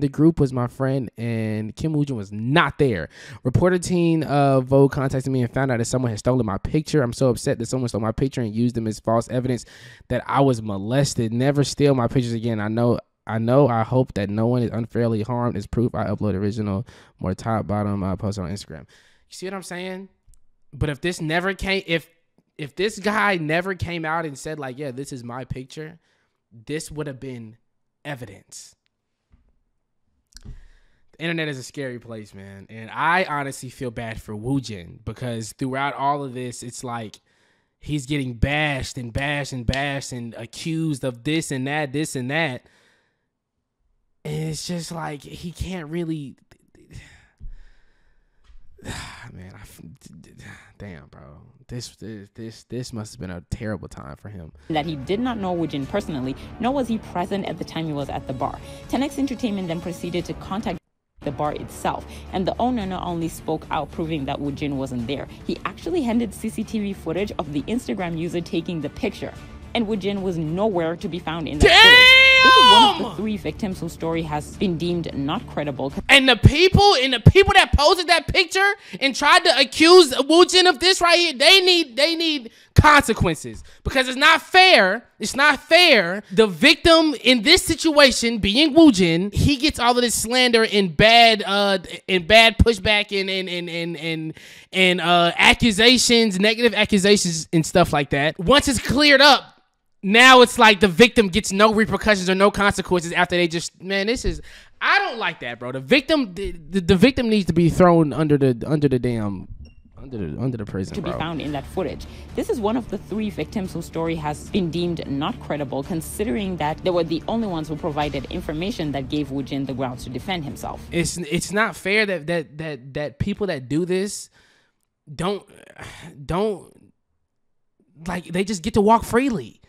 group was my friend, and Kim Woojin was not there. Reporter Teen Vogue contacted me and found out that someone had stolen my picture. I'm so upset that someone stole my picture and used them as false evidence that I was molested. Never steal my pictures again. I hope that no one is unfairly harmed. As proof, I upload original, more top, bottom, post on Instagram. You see what I'm saying? But if this guy never came out and said, like, yeah, this is my picture, this would have been evidence. The internet is a scary place, man. And I honestly feel bad for Woojin, because throughout all of this, it's like he's getting bashed and bashed and bashed and accused of this and that. And it's just like he can't really... Man, damn, bro. This must have been a terrible time for him. That he did not know Woojin personally, nor was he present at the time he was at the bar. 10X Entertainment then proceeded to contact the bar itself, and the owner not only spoke out proving that Woojin wasn't there, he actually handed CCTV footage of the Instagram user taking the picture, and Woojin was nowhere to be found in that footage. This is one of the 3 victims whose story has been deemed not credible. And the people that posted that picture and tried to accuse Woojin of this right here, they need consequences, because it's not fair. It's not fair. The victim in this situation, being Woojin, he gets all of this slander and bad pushback and accusations, negative accusations and stuff like that. Once it's cleared up, now it's like the victim gets no repercussions or no consequences after they just, man, I don't like that, bro. The victim needs to be thrown under the prison, to be found in that footage. This is one of the 3 victims whose story has been deemed not credible, considering that they were the only ones who provided information that gave Woojin the grounds to defend himself. It's not fair that people that do this don't like, they just get to walk freely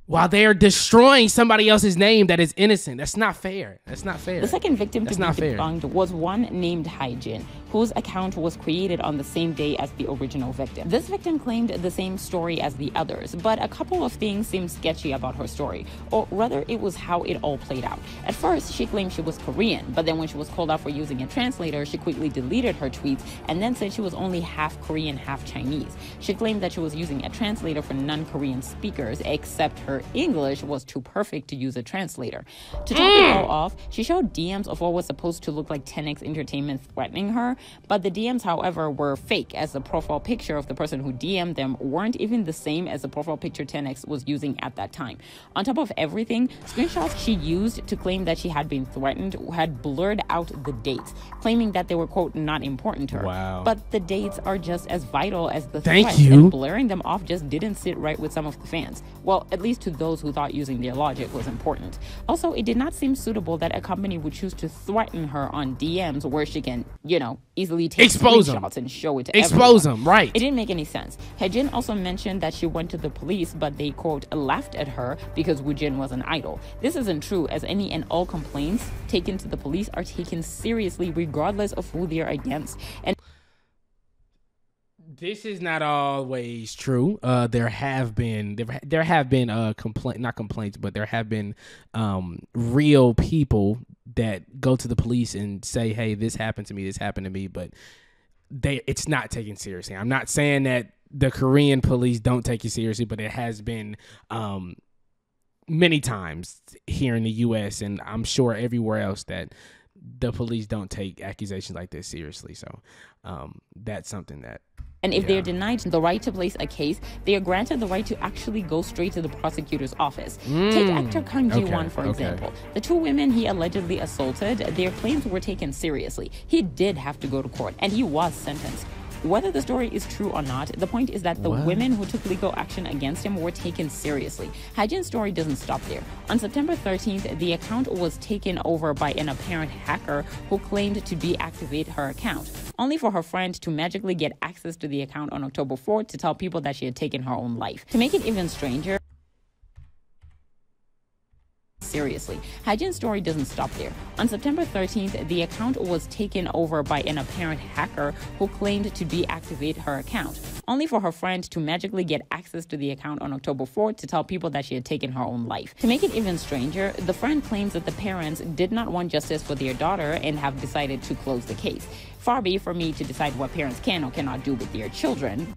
while they are destroying somebody else's name that is innocent. That's not fair. That's not fair. The second victim to be debunked was one named Haijin, whose account was created on the same day as the original victim. This victim claimed the same story as the others, but a couple of things seemed sketchy about her story, or rather it was how it all played out. At first, she claimed she was Korean, but then when she was called out for using a translator, she quickly deleted her tweets and then said she was only half Korean, half Chinese. She claimed that she was using a translator for non-Korean speakers, except her English was too perfect to use a translator. To top it all off, she showed DMs of what was supposed to look like 10X Entertainment threatening her, but the DMs, however, were fake, as the profile picture of the person who DM'd them weren't even the same as the profile picture 10X was using at that time. On top of everything, screenshots she used to claim that she had been threatened had blurred out the dates, claiming that they were, quote, not important to her. Wow. But the dates are just as vital as the Thank threats, you. and blurring them off just didn't sit right with some of the fans. Well, at least to those who thought using their logic was important. Also, it did not seem suitable that a company would choose to threaten her on DMs where she can, easily take screenshots and show it to everyone. Them, right. It didn't make any sense. Haejin also mentioned that she went to the police, but they, quote, laughed at her because Woojin was an idol. This isn't true, as any and all complaints taken to the police are taken seriously regardless of who they're against. And this is not always true. There have been not complaints, but there have been real people that go to the police and say, "Hey, this happened to me," but it's not taken seriously. I'm not saying that the Korean police don't take it seriously, but it has been many times here in the U.S. and I'm sure everywhere else that the police don't take accusations like this seriously. So that's something that. And if they're denied the right to place a case, they are granted the right to actually go straight to the prosecutor's office. Take actor Kang Ji-won, for example. The two women he allegedly assaulted, their claims were taken seriously. He did have to go to court, and he was sentenced. Whether the story is true or not, the point is that the women who took legal action against him were taken seriously. Haejin's story doesn't stop there. On September 13th, the account was taken over by an apparent hacker who claimed to deactivate her account, only for her friend to magically get access to the account on October 4th to tell people that she had taken her own life. To make it even stranger, seriously, Haejin's story doesn't stop there. On September 13th, the account was taken over by an apparent hacker who claimed to deactivate her account, only for her friend to magically get access to the account on October 4th to tell people that she had taken her own life. To make it even stranger, the friend claims that the parents did not want justice for their daughter and have decided to close the case. Far be it for me to decide what parents can or cannot do with their children.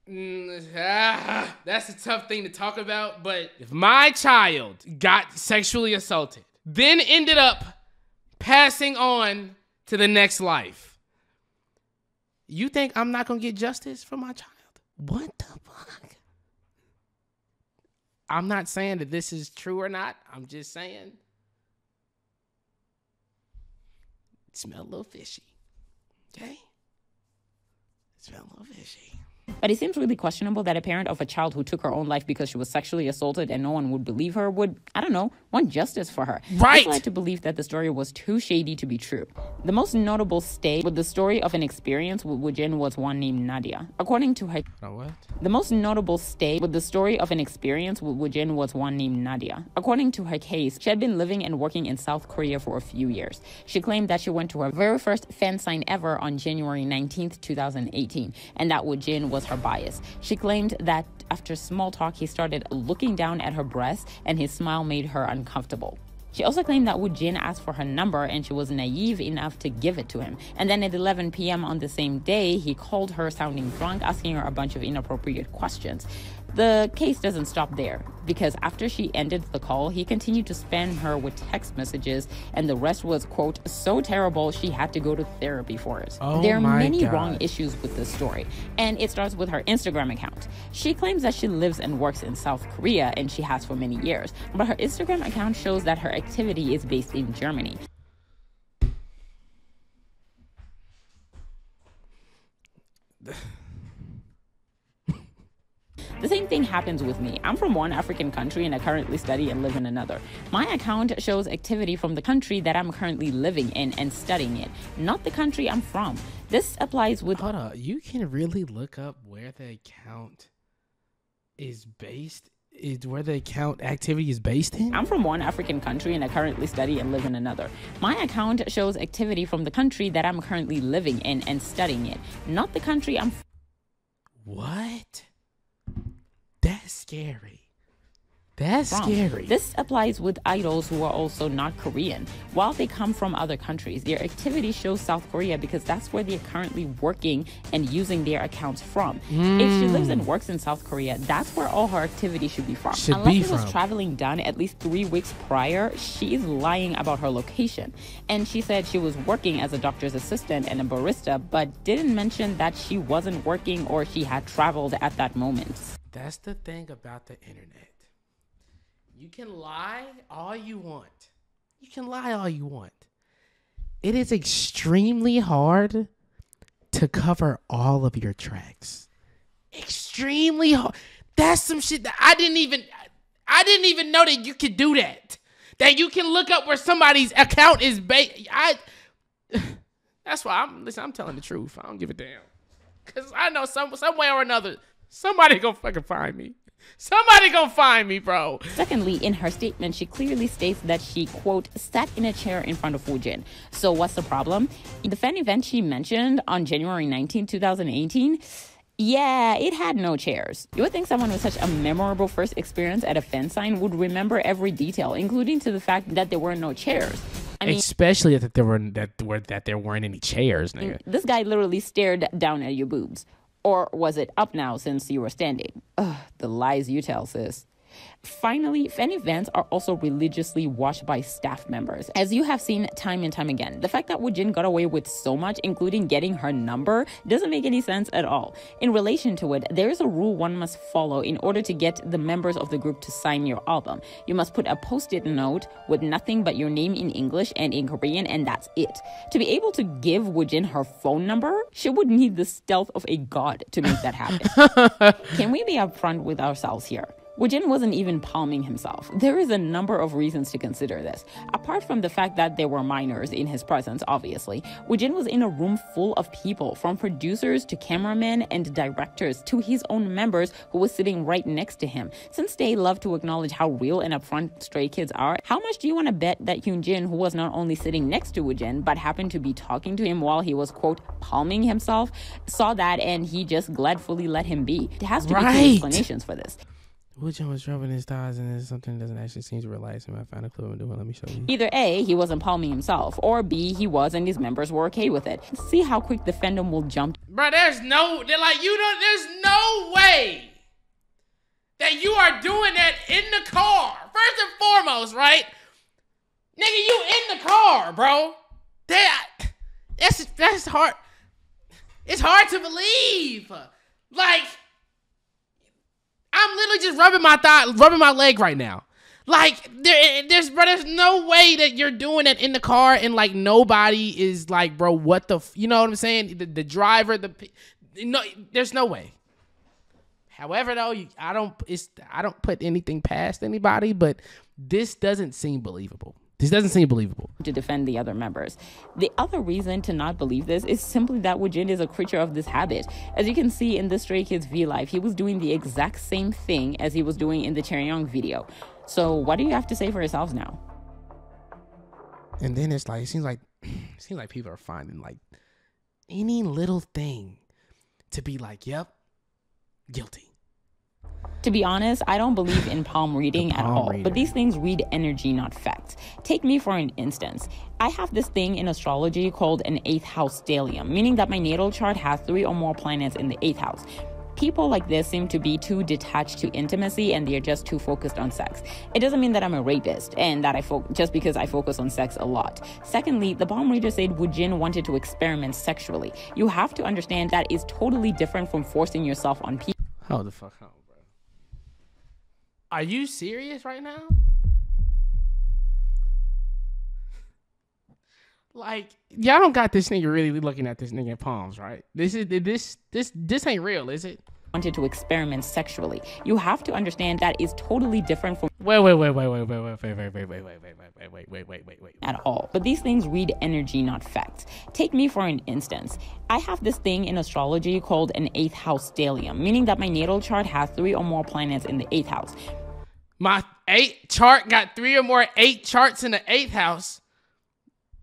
That's a tough thing to talk about, but if my child got sexually assaulted, then ended up passing on to the next life, you think I'm not gonna get justice for my child? What the fuck? I'm not saying that this is true or not. I'm just saying it smells a little fishy. Okay? It smells a little fishy. But it seems really questionable that a parent of a child who took her own life because she was sexually assaulted and no one would believe her would, I don't know, want justice for her. Right. This led to believe that the story was too shady to be true. The most notable stay with the story of an experience with Woojin was one named Nadia. According to her... The most notable stay with the story of an experience with Woojin was one named Nadia. According to her case, she had been living and working in South Korea for a few years. She claimed that she went to her very first fan sign ever on January 19th, 2018, and that Woojin was her bias. She claimed that after small talk, he started looking down at her breasts and his smile made her uncomfortable. She also claimed that Woojin asked for her number and she was naive enough to give it to him. And then at 11 p.m. on the same day, he called her sounding drunk, asking her a bunch of inappropriate questions. The case doesn't stop there, because after she ended the call, he continued to spam her with text messages, and the rest was, quote, so terrible she had to go to therapy for it. There are many wrong issues with this story, and it starts with her Instagram account. She claims that she lives and works in South Korea, and she has for many years, but her Instagram account shows that her activity is based in Germany. The same thing happens with me. I'm from one African country and I currently study and live in another. My account shows activity from the country that I'm currently living in and studying in, not the country I'm from. This applies with... Hold on, you can really look up where the account is based? Where the account activity is based in? I'm from one African country and I currently study and live in another. My account shows activity from the country that I'm currently living in and studying in, not the country I'm from. What? That's scary. That's scary. This applies with idols who are also not Korean. While they come from other countries, their activity shows South Korea because that's where they're currently working and using their accounts from. If she lives and works in South Korea, that's where all her activity should be from. Unless it was traveling done at least 3 weeks prior, she's lying about her location. And she said she was working as a doctor's assistant and a barista, but didn't mention that she wasn't working or she had traveled at that moment. That's the thing about the internet. You can lie all you want. You can lie all you want. It is extremely hard to cover all of your tracks. Extremely hard. That's some shit that I didn't even know that you could do that. That you can look up where somebody's account is based. That's why I'm telling the truth. I don't give a damn. Cause I know some way or another, somebody gonna fucking find me. Somebody gonna find me, bro. Secondly, in her statement, she clearly states that she, quote, sat in a chair in front of Woojin. So what's the problem? The fan event she mentioned on January 19, 2018, yeah, it had no chairs. You would think someone with such a memorable first experience at a fan sign would remember every detail, including to the fact that there were no chairs. I mean, especially that there weren't any chairs, nigga. This guy literally stared down at your boobs. Or was it up now since you were standing? Ugh, the lies you tell, sis. Finally, fan events are also religiously watched by staff members. As you have seen time and time again, the fact that Woojin got away with so much, including getting her number, doesn't make any sense at all. In relation to it, there is a rule one must follow in order to get the members of the group to sign your album. You must put a post-it note with nothing but your name in English and in Korean, and that's it. To be able to give Woojin her phone number, she would need the stealth of a god to make that happen. Can we be upfront with ourselves here? Woojin wasn't even palming himself. There is a number of reasons to consider this. Apart from the fact that there were minors in his presence, obviously, Woojin was in a room full of people, from producers to cameramen and directors to his own members who was sitting right next to him. Since they love to acknowledge how real and upfront Stray Kids are, how much do you want to bet that Hyunjin, who was not only sitting next to Woojin, but happened to be talking to him while he was, quote, palming himself, saw that and he just gladfully let him be? There has to be two explanations for this. Woojin was rubbing his thighs and there's something that doesn't actually seem to realize him. I found a clue I'm doing. Let me show you. Either A, he wasn't palming himself, or B, he was and his members were okay with it. See how quick the fandom will jump. Bro, there's no way that you are doing that in the car. First and foremost, right? Nigga, you in the car, bro. That's hard. It's hard to believe. Like, I'm literally just rubbing my leg right now. Like, there's no way that you're doing it in the car and like nobody is like, bro, what the, you know what I'm saying? The driver, no, there's no way. However, though, I don't put anything past anybody, but this doesn't seem believable. To defend the other members. The other reason to not believe this is simply that Woojin is a creature of this habit. As you can see in the Stray Kids V-Live, he was doing the exact same thing as he was doing in the Chaeryeong video. So what do you have to say for yourselves now? And then it's like, it seems like people are finding like any little thing to be like, yep, guilty. To be honest, I don't believe in palm reading at all, but these things read energy, not facts. Take me for an instance. I have this thing in astrology called an 8th house stellium, meaning that my natal chart has 3 or more planets in the 8th house. People like this seem to be too detached to intimacy and they're just too focused on sex. It doesn't mean that I'm a rapist and that just because I focus on sex a lot. Secondly, the palm reader said Woojin wanted to experiment sexually. You have to understand that is totally different from forcing yourself on people. Hold the fuck on. Are you serious right now? Like, y'all don't got this nigga really looking at this nigga in palms, right? This ain't real, is it? Wanted to experiment sexually. You have to understand that is totally different from wait. At all. But these things read energy, not facts. Take me for an instance. I have this thing in astrology called an 8th house stellium, meaning that my natal chart has 3 or more planets in the 8th house. My 8 chart got 3 or more 8 charts in the 8th house.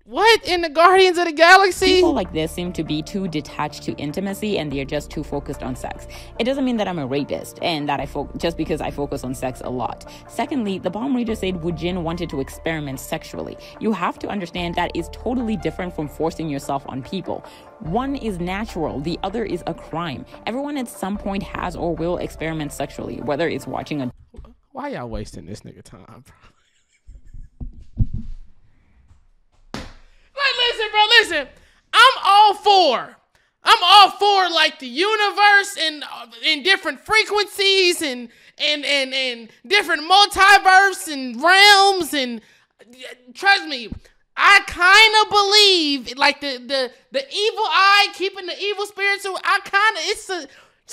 What in the Guardians of the Galaxy? People like this seem to be too detached to intimacy and they're just too focused on sex. It doesn't mean that I'm a rapist and that just because I focus on sex a lot. Secondly, the palm reader said Woojin wanted to experiment sexually. You have to understand that is totally different from forcing yourself on people. One is natural, the other is a crime. Everyone at some point has or will experiment sexually, whether it's watching a... Why y'all wasting this nigga time, bro? Like, listen. I'm all for like the universe and in different frequencies and different multiverse and realms, and trust me, I kind of believe like the evil eye keeping the evil spirits. So I kind of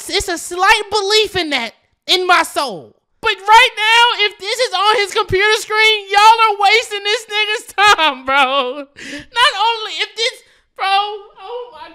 it's a slight belief in that in my soul. But right now, if this is on his computer screen, y'all are wasting this nigga's time, bro. Not only if this, bro, oh my,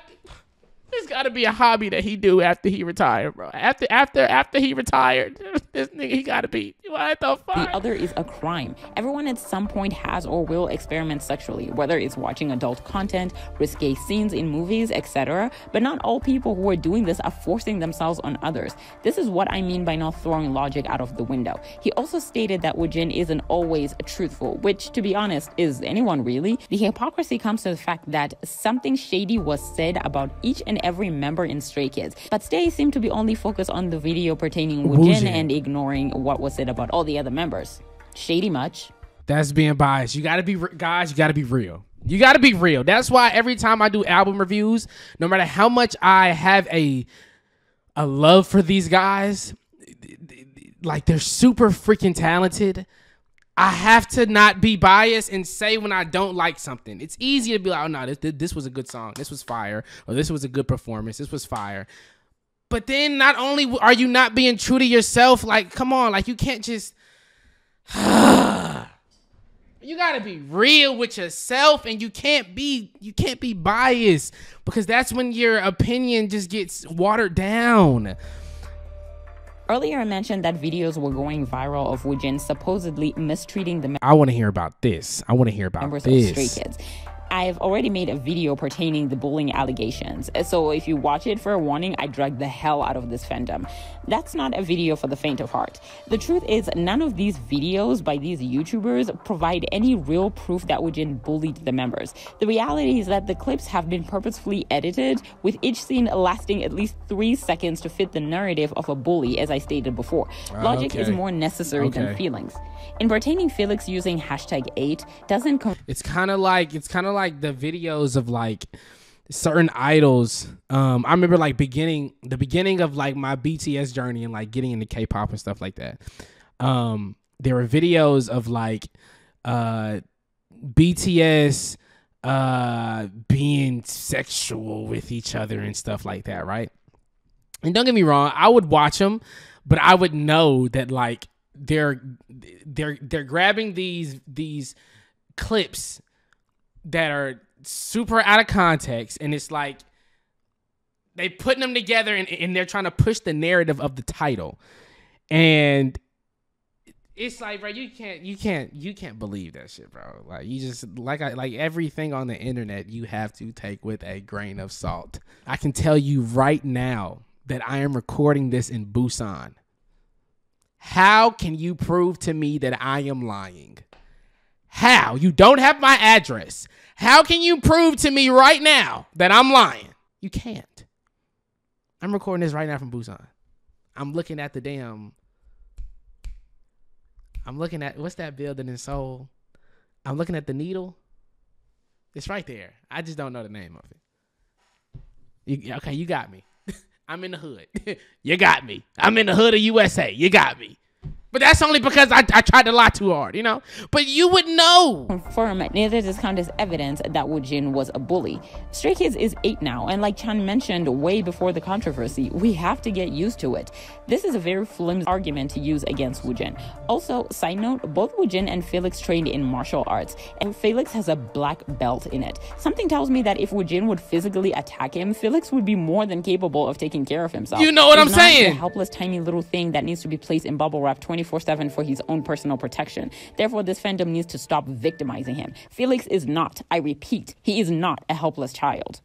there's got to be a hobby that he do after he retired, bro. After he retired, this nigga, he got to be, what the fuck? The other is a crime. Everyone at some point has or will experiment sexually, whether it's watching adult content, risque scenes in movies, etc. But not all people who are doing this are forcing themselves on others. This is what I mean by not throwing logic out of the window. He also stated that Woojin isn't always truthful, which, to be honest, is anyone really? The hypocrisy comes to the fact that something shady was said about each and every member in Stray Kids. But Stay seemed to be only focused on the video pertaining Woojin and ignoring what was said about all the other members. Shady much? That's being biased. You gotta be, guys, you gotta be real. You gotta be real. That's why every time I do album reviews, no matter how much I have a love for these guys, like they're super freaking talented, I have to not be biased and say when I don't like something. It's easy to be like, oh no, this was a good song, this was fire, or this was a good performance, this was fire. But then not only are you not being true to yourself, like, come on, like you can't just you gotta be real with yourself, and you can't be biased, because that's when your opinion just gets watered down. Earlier, I mentioned that videos were going viral of Woojin supposedly mistreating the I want to hear about this. I want to hear about members this. of Stray Kids. I've already made a video pertaining the bullying allegations. So if you watch it, for a warning, I dragged the hell out of this fandom. That's not a video for the faint of heart. The truth is, none of these videos by these YouTubers provide any real proof that Woojin bullied the members. The reality is that the clips have been purposefully edited, with each scene lasting at least 3 seconds to fit the narrative of a bully, as I stated before. Logic is more necessary than feelings. In pertaining Felix using #8 doesn't it's kind of like the videos of like certain idols. I remember like the beginning of like my BTS journey and like getting into K-pop and stuff like that. There were videos of like BTS being sexual with each other and stuff like that, right? And don't get me wrong, I would watch them, but I would know that like they're grabbing these clips that are super out of context, and it's like they putting them together and they're trying to push the narrative of the title, and it's like, bro, you can't believe that shit, bro. Like you just like everything on the internet, you have to take with a grain of salt. I can tell you right now that I am recording this in Busan. How can you prove to me that I am lying? How? You don't have my address. How can you prove to me right now that I'm lying? You can't. I'm recording this right now from Busan. I'm looking at what's that building in Seoul? I'm looking at the Needle. It's right there. I just don't know the name of it. Okay, you got me. I'm in the hood. You got me. I'm in the hood of USA. You got me. But that's only because I tried to lie too hard, you know? But you would know. Confirm, neither does count as evidence that Woojin was a bully. Stray Kids is 8 now, and like Chan mentioned way before the controversy, we have to get used to it. This is a very flimsy argument to use against Woojin. Also, side note, both Woojin and Felix trained in martial arts, and Felix has a black belt in it. Something tells me that if Woojin would physically attack him, Felix would be more than capable of taking care of himself. You know what I'm saying? A helpless tiny little thing that needs to be placed in bubble wrap 24/7 for his own personal protection. Therefore, this fandom needs to stop victimizing him. Felix is not, I repeat, he is not a helpless child.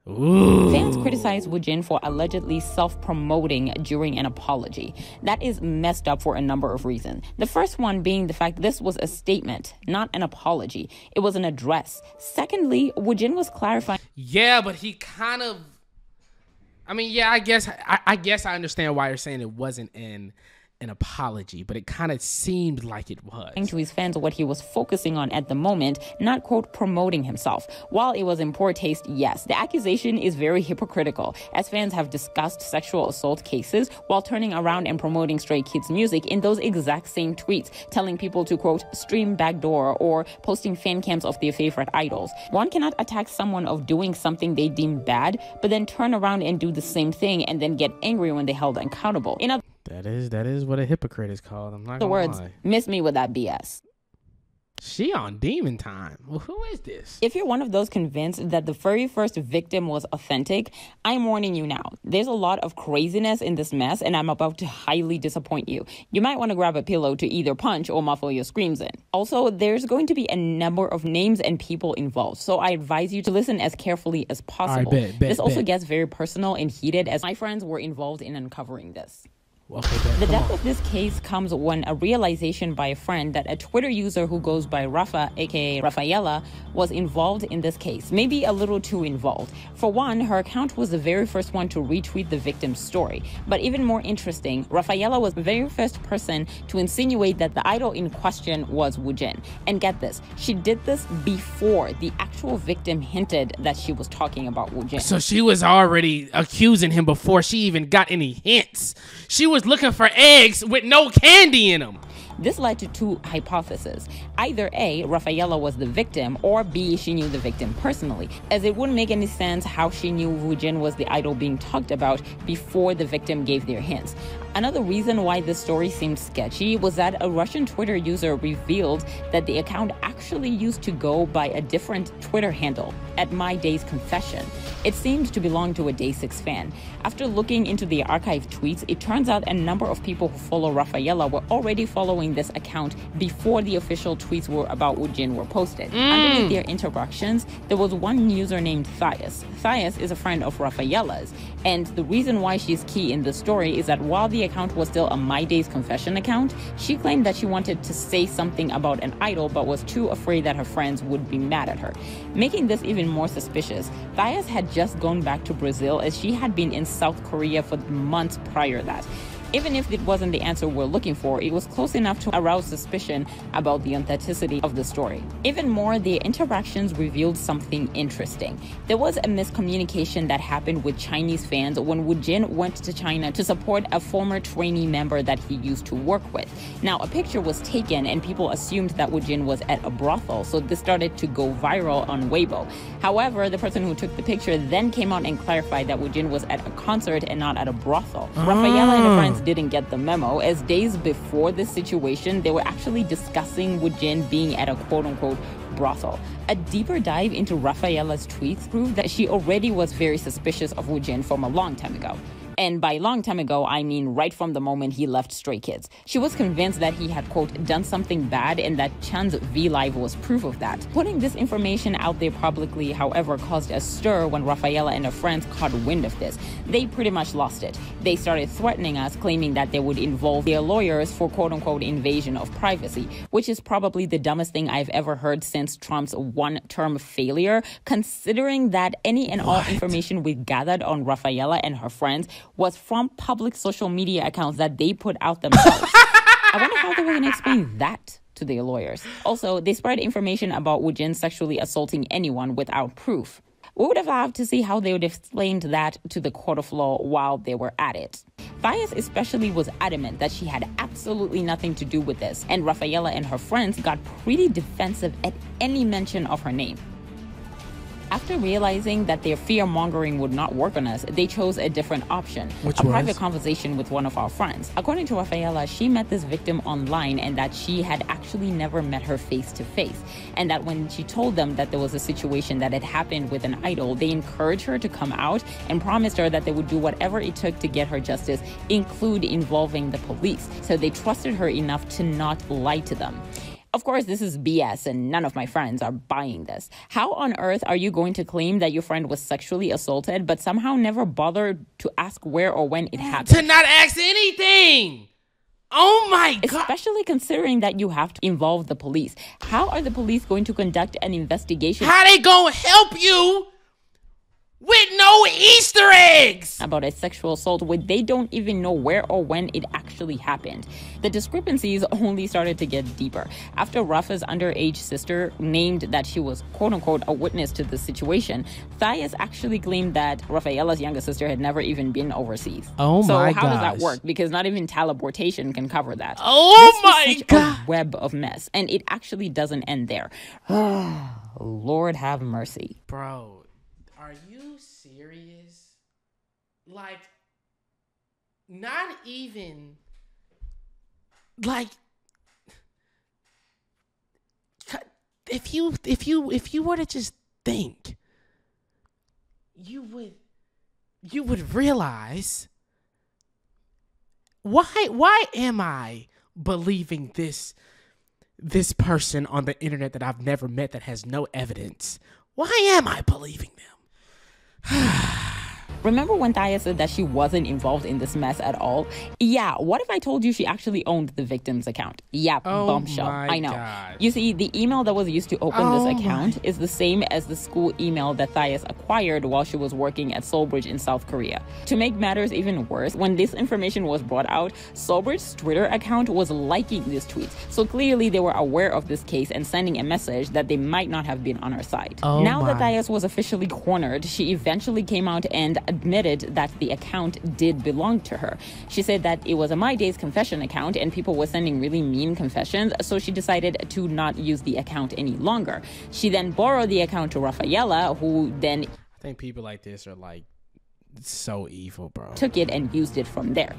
Ooh. Fans criticize Woojin for allegedly self-promoting during an apology. That is messed up for a number of reasons. The first one being the fact this was a statement, not an apology. It was an address. Secondly, Woojin was clarifying. Yeah, but he kind of, I mean, yeah, I guess I understand why you're saying it wasn't an apology, but it kind of seemed like it was. To his fans what he was focusing on at the moment, not, quote, promoting himself. While it was in poor taste, yes, the accusation is very hypocritical, as fans have discussed sexual assault cases while turning around and promoting Stray Kids music in those exact same tweets, telling people to, quote, stream backdoor or posting fan cams of their favorite idols. One cannot attack someone of doing something they deem bad, but then turn around and do the same thing and then get angry when they're held accountable. In other That is what a hypocrite is called. I'm not gonna words, lie. miss me with that BS. She on demon time. Well, who is this? If you're one of those convinced that the very first victim was authentic, I'm warning you now. There's a lot of craziness in this mess, and I'm about to highly disappoint you. You might want to grab a pillow to either punch or muffle your screams in. Also, there's going to be a number of names and people involved, so I advise you to listen as carefully as possible. All right, bet. This also gets very personal and heated, as my friends were involved in uncovering this. Okay, Ben, The come depth on. of this case comes when a realization by a friend that a Twitter user who goes by Rafa, aka Rafaela, was involved in this case. Maybe a little too involved. For one, her account was the very first one to retweet the victim's story. But even more interesting, Rafaela was the very first person to insinuate that the idol in question was Woojin. And get this, she did this before the actual victim hinted that she was talking about Woojin. So she was already accusing him before she even got any hints. She was looking for eggs with no candy in them. This led to two hypotheses. Either A, Rafaela was the victim, or B, she knew the victim personally, as it wouldn't make any sense how she knew Woojin was the idol being talked about before the victim gave their hints. Another reason why this story seemed sketchy was that a Russian Twitter user revealed that the account actually used to go by a different Twitter handle, at My Day's Confession. It seemed to belong to a Day 6 fan. After looking into the archived tweets, it turns out a number of people who follow Rafaela were already following this account before the official tweets were about Woojin were posted. Underneath their interactions, there was one user named Thias. Thias is a friend of Rafaela's, and the reason why she's key in the story is that while the account was still a My Day's Confession account, she claimed that she wanted to say something about an idol but was too afraid that her friends would be mad at her. Making this even more suspicious, Thias had just gone back to Brazil as she had been in South Korea for months prior to that. Even if it wasn't the answer we're looking for, it was close enough to arouse suspicion about the authenticity of the story. Even more, the interactions revealed something interesting. There was a miscommunication that happened with Chinese fans when Woojin went to China to support a former trainee member that he used to work with. Now, a picture was taken and people assumed that Woojin was at a brothel, so this started to go viral on Weibo. However, the person who took the picture then came out and clarified that Woojin was at a concert and not at a brothel. Rafaela and her friends didn't get the memo, as days before this situation, they were actually discussing Woojin being at a quote-unquote brothel. A deeper dive into Rafaela's tweets proved that she already was very suspicious of Woojin from a long time ago. And by long time ago, I mean right from the moment he left Stray Kids. She was convinced that he had, quote, done something bad and that Chan's V-Live was proof of that. Putting this information out there publicly, however, caused a stir when Rafaela and her friends caught wind of this. They pretty much lost it. They started threatening us, claiming that they would involve their lawyers for, quote-unquote, invasion of privacy, which is probably the dumbest thing I've ever heard since Trump's one-term failure, considering that any and all information we gathered on Rafaela and her friends was from public social media accounts that they put out themselves. I wonder how they were going to explain that to their lawyers. Also, they spread information about Woojin sexually assaulting anyone without proof. We would have loved to see how they would have explained that to the court of law while they were at it. Thias especially was adamant that she had absolutely nothing to do with this, and Rafaela and her friends got pretty defensive at any mention of her name. After realizing that their fear-mongering would not work on us, they chose a different option, a private conversation with one of our friends. According to Rafaela, she met this victim online and that she had actually never met her face-to-face, and that when she told them that there was a situation that had happened with an idol, they encouraged her to come out and promised her that they would do whatever it took to get her justice, including involving the police. So they trusted her enough to not lie to them. Of course, this is BS and none of my friends are buying this. How on earth are you going to claim that your friend was sexually assaulted but somehow never bothered to ask where or when it happened? To not ask anything! Oh my God! Especially considering that you have to involve the police. How are the police going to conduct an investigation? How they gonna help you with no Easter eggs about a sexual assault when they don't even know where or when it actually happened? The discrepancies only started to get deeper after Rafa's underage sister named that she was quote-unquote a witness to the situation. Thias actually claimed that Rafaela's younger sister had never even been overseas. Oh my So how does that work? Because not even teleportation can cover that. Oh my God! A web of mess, and it actually doesn't end there. Lord have mercy. Bro, are you serious? Like, not even, like, if you were to just think, you would realize, why am I believing this person on the internet that I've never met that has no evidence? Why am I believing them? Remember when Thaya said that she wasn't involved in this mess at all? Yeah, what if I told you she actually owned the victim's account? Yeah, bombshell. I know. God. You see, the email that was used to open this account is the same as the school email that Thayas acquired while she was working at Seoulbridge in South Korea. To make matters even worse, when this information was brought out, Seoulbridge's Twitter account was liking these tweets. So clearly they were aware of this case and sending a message that they might not have been on her side. Now that Thayas was officially cornered, she eventually came out and admitted that the account did belong to her. She said that it was a My Days confession account and people were sending really mean confessions, so she decided to not use the account any longer. She then borrowed the account to Rafaela, who then I think people like this are like so evil, bro. Took it and used it from there.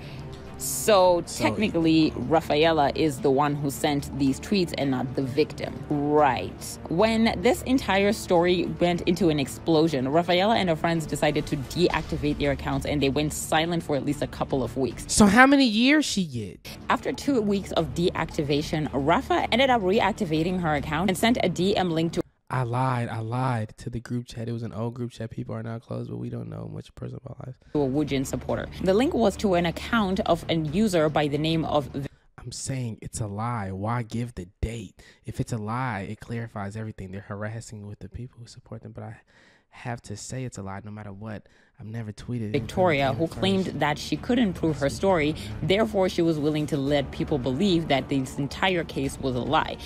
So technically, Rafaela is the one who sent these tweets and not the victim. Right. When this entire story went into an explosion, Rafaela and her friends decided to deactivate their accounts and they went silent for at least a couple of weeks. So how many years she get? After 2 weeks of deactivation, Rafa ended up reactivating her account and sent a DM link to I lied to the group chat. It was an old group chat. People are now closed, but we don't know much personal about lives. a Woojin supporter. The link was to an account of a user by the name of... I'm saying it's a lie. Why give the date? If it's a lie, it clarifies everything. They're harassing with the people who support them, but I have to say it's a lie no matter what. I've never tweeted Victoria, who claimed that she couldn't prove her story. Therefore, she was willing to let people believe that this entire case was a lie.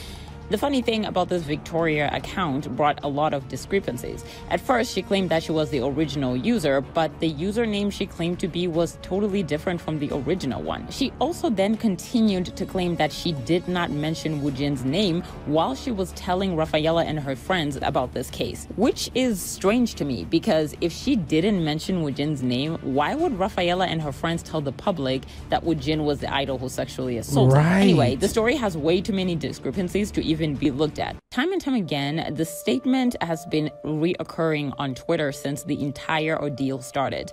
The funny thing about this Victoria account brought a lot of discrepancies. At first, she claimed that she was the original user, but the username she claimed to be was totally different from the original one. She also then continued to claim that she did not mention Woojin's name while she was telling Rafaela and her friends about this case, which is strange to me because if she didn't mention Woojin's name, why would Rafaela and her friends tell the public that Woojin was the idol who sexually assaulted? Right. Anyway, the story has way too many discrepancies to even be looked at. Time and time again, the statement has been reoccurring on Twitter since the entire ordeal started.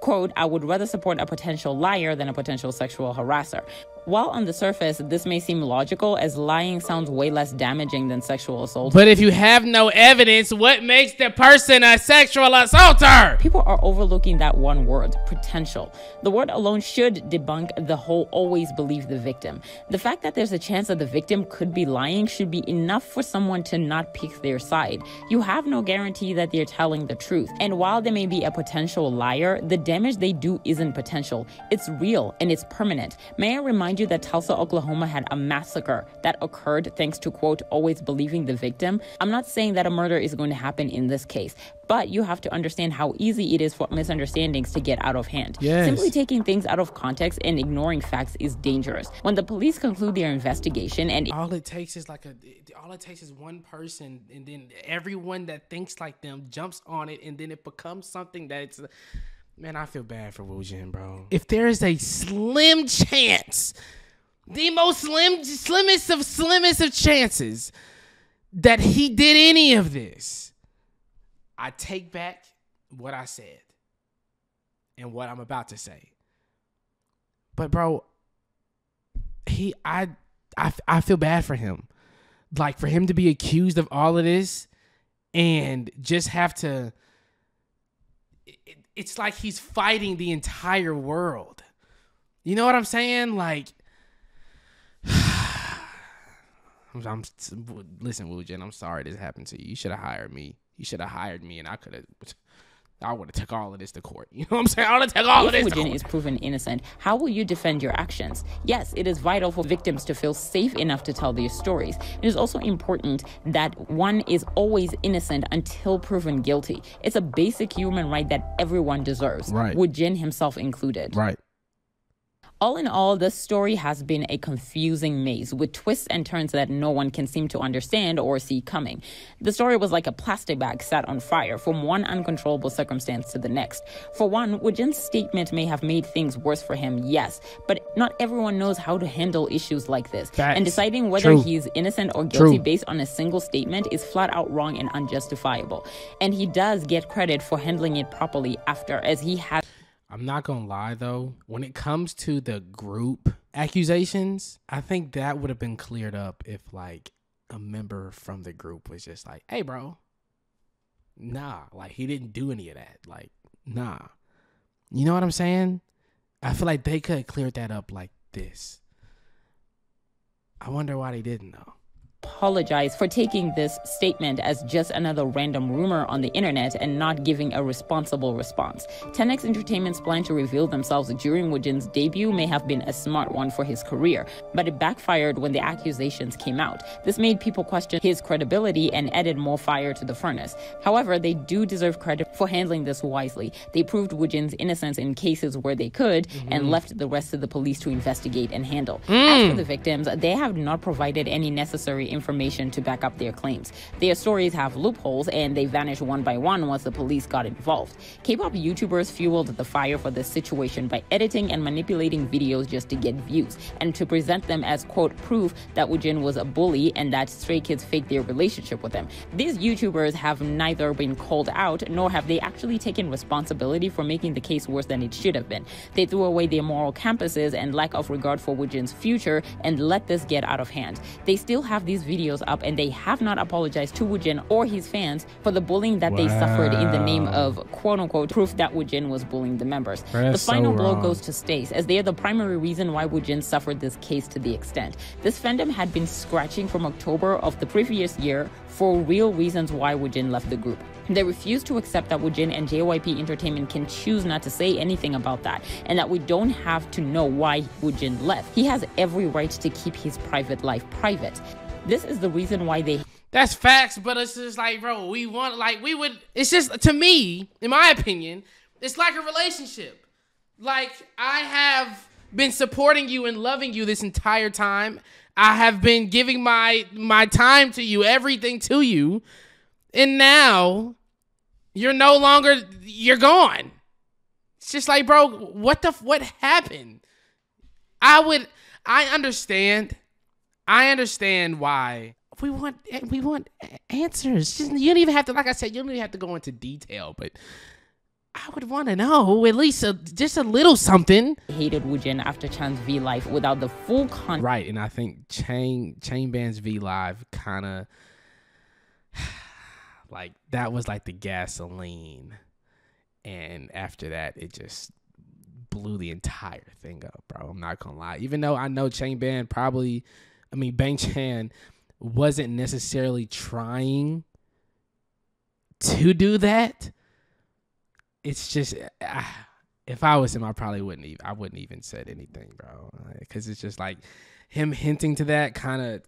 Quote, I would rather support a potential liar than a potential sexual harasser. While on the surface, this may seem logical as lying sounds way less damaging than sexual assault. But if you have no evidence, what makes the person a sexual assaulter? People are overlooking that one word, potential. The word alone should debunk the whole always believe the victim. The fact that there's a chance that the victim could be lying should be enough for someone to not pick their side. You have no guarantee that they're telling the truth. And while they may be a potential liar, the damage they do isn't potential. It's real and it's permanent. May I remind you that Tulsa, Oklahoma had a massacre that occurred thanks to, quote, always believing the victim. I'm not saying that a murder is going to happen in this case, but you have to understand how easy it is for misunderstandings to get out of hand. Yes. Simply taking things out of context and ignoring facts is dangerous. When the police conclude their investigation and all it takes is one person, and then everyone that thinks like them jumps on it, and then it becomes something that it's... Man, I feel bad for Woojin, bro. If there is a slim chance, the most slimmest of chances that he did any of this, I take back what I said and what I'm about to say. But bro, I feel bad for him. Like, for him to be accused of all of this and just have to... It's like he's fighting the entire world. You know what I'm saying? Like, listen, Woojin, I'm sorry this happened to you. You should have hired me. You should have hired me, and I would have took all of this to court. You know what I'm saying? I would have took all of this to court. If Woojin is proven innocent, how will you defend your actions? Yes, it is vital for victims to feel safe enough to tell their stories. It is also important that one is always innocent until proven guilty. It's a basic human right that everyone deserves, right? Woojin himself included. Right. All in all, this story has been a confusing maze with twists and turns that no one can seem to understand or see coming. The story was like a plastic bag set on fire from one uncontrollable circumstance to the next. For one, Woojin's statement may have made things worse for him, yes, but not everyone knows how to handle issues like this. Facts. And deciding whether he's innocent or guilty based on a single statement is flat out wrong and unjustifiable. And he does get credit for handling it properly after, as he has... I'm not gonna lie though, when it comes to the group accusations, I think that would have been cleared up if like a member from the group was just like, hey bro, nah, like he didn't do any of that. Like, Nah. You know what I'm saying? I feel like they could have cleared that up like this. I wonder why they didn't, though. Apologize for taking this statement as just another random rumor on the internet and not giving a responsible response. 10X Entertainment's plan to reveal themselves during Woojin's debut may have been a smart one for his career, but it backfired when the accusations came out. This made people question his credibility and added more fire to the furnace. However, they do deserve credit for handling this wisely. They proved Woojin's innocence in cases where they could and left the rest of the police to investigate and handle. As for the victims, they have not provided any necessary information to back up their claims. Their stories have loopholes and they vanished one by one once the police got involved. K-pop YouTubers fueled the fire for this situation by editing and manipulating videos just to get views and to present them as, quote, proof that Woojin was a bully and that Stray Kids faked their relationship with him. These YouTubers have neither been called out nor have they actually taken responsibility for making the case worse than it should have been. They threw away their moral compasses and lack of regard for Woojin's future and let this get out of hand. They still have these videos up and they have not apologized to Woojin or his fans for the bullying that they suffered in the name of, quote-unquote, proof that Woojin was bullying the members. The final blow goes to Stace, as they are the primary reason why Woojin suffered this case to the extent. This fandom had been scratching from October of the previous year for real reasons why Woojin left the group. They refuse to accept that Woojin and JYP Entertainment can choose not to say anything about that, and that we don't have to know why Woojin left. He has every right to keep his private life private. This is the reason why they... That's facts, but it's just like, bro, it's just, to me, in my opinion, it's like a relationship. Like, I have been supporting you and loving you this entire time. I have been giving my time to you, everything to you, and now you're no longer, you're gone. It's just like, bro, what happened? I understand why we want answers. Just, you don't even have to, like I said, you don't even have to go into detail, but I would want to know at least just a little something. Hated Woojin after Chan's V Live without the full context. Right, and I think Chain Band's V Live kind of like that was like the gasoline, and after that it just blew the entire thing up, bro. I'm not gonna lie. Even though I know Bang Chan wasn't necessarily trying to do that. It's just, if I was him, I probably wouldn't even said anything, bro. Because it's just like him hinting to that kind of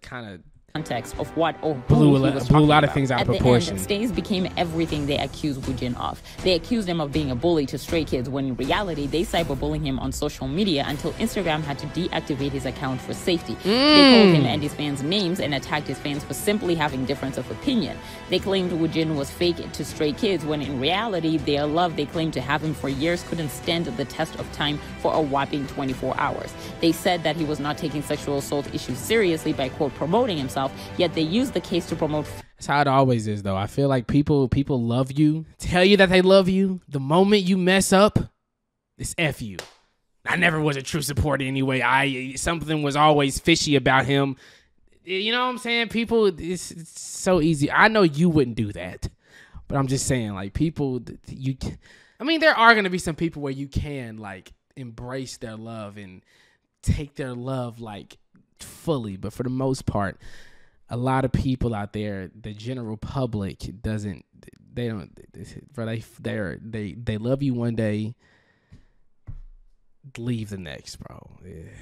context of what or blew a lot of things out of proportion. At the end, Stace became everything they accused Woojin of. They accused him of being a bully to Stray Kids when in reality they cyberbullying him on social media until Instagram had to deactivate his account for safety. They called him and his fans names and attacked his fans for simply having difference of opinion. They claimed Woojin was fake to Stray Kids when in reality their love they claimed to have him for years couldn't stand the test of time for a whopping 24 hours. They said that he was not taking sexual assault issues seriously by, quote, promoting himself, yet they used the case to promote. That's how it always is, though. I feel like people love you, tell you that they love you. The moment you mess up, it's F you. I never was a true supporter anyway. Something was always fishy about him. You know what I'm saying? People, it's so easy. I know you wouldn't do that, but I'm just saying, like, people, there are going to be some people where you can, like, embrace their love and take their love, like, fully. But for the most part, a lot of people out there, the general public they love you one day, leave the next, bro. Yeah.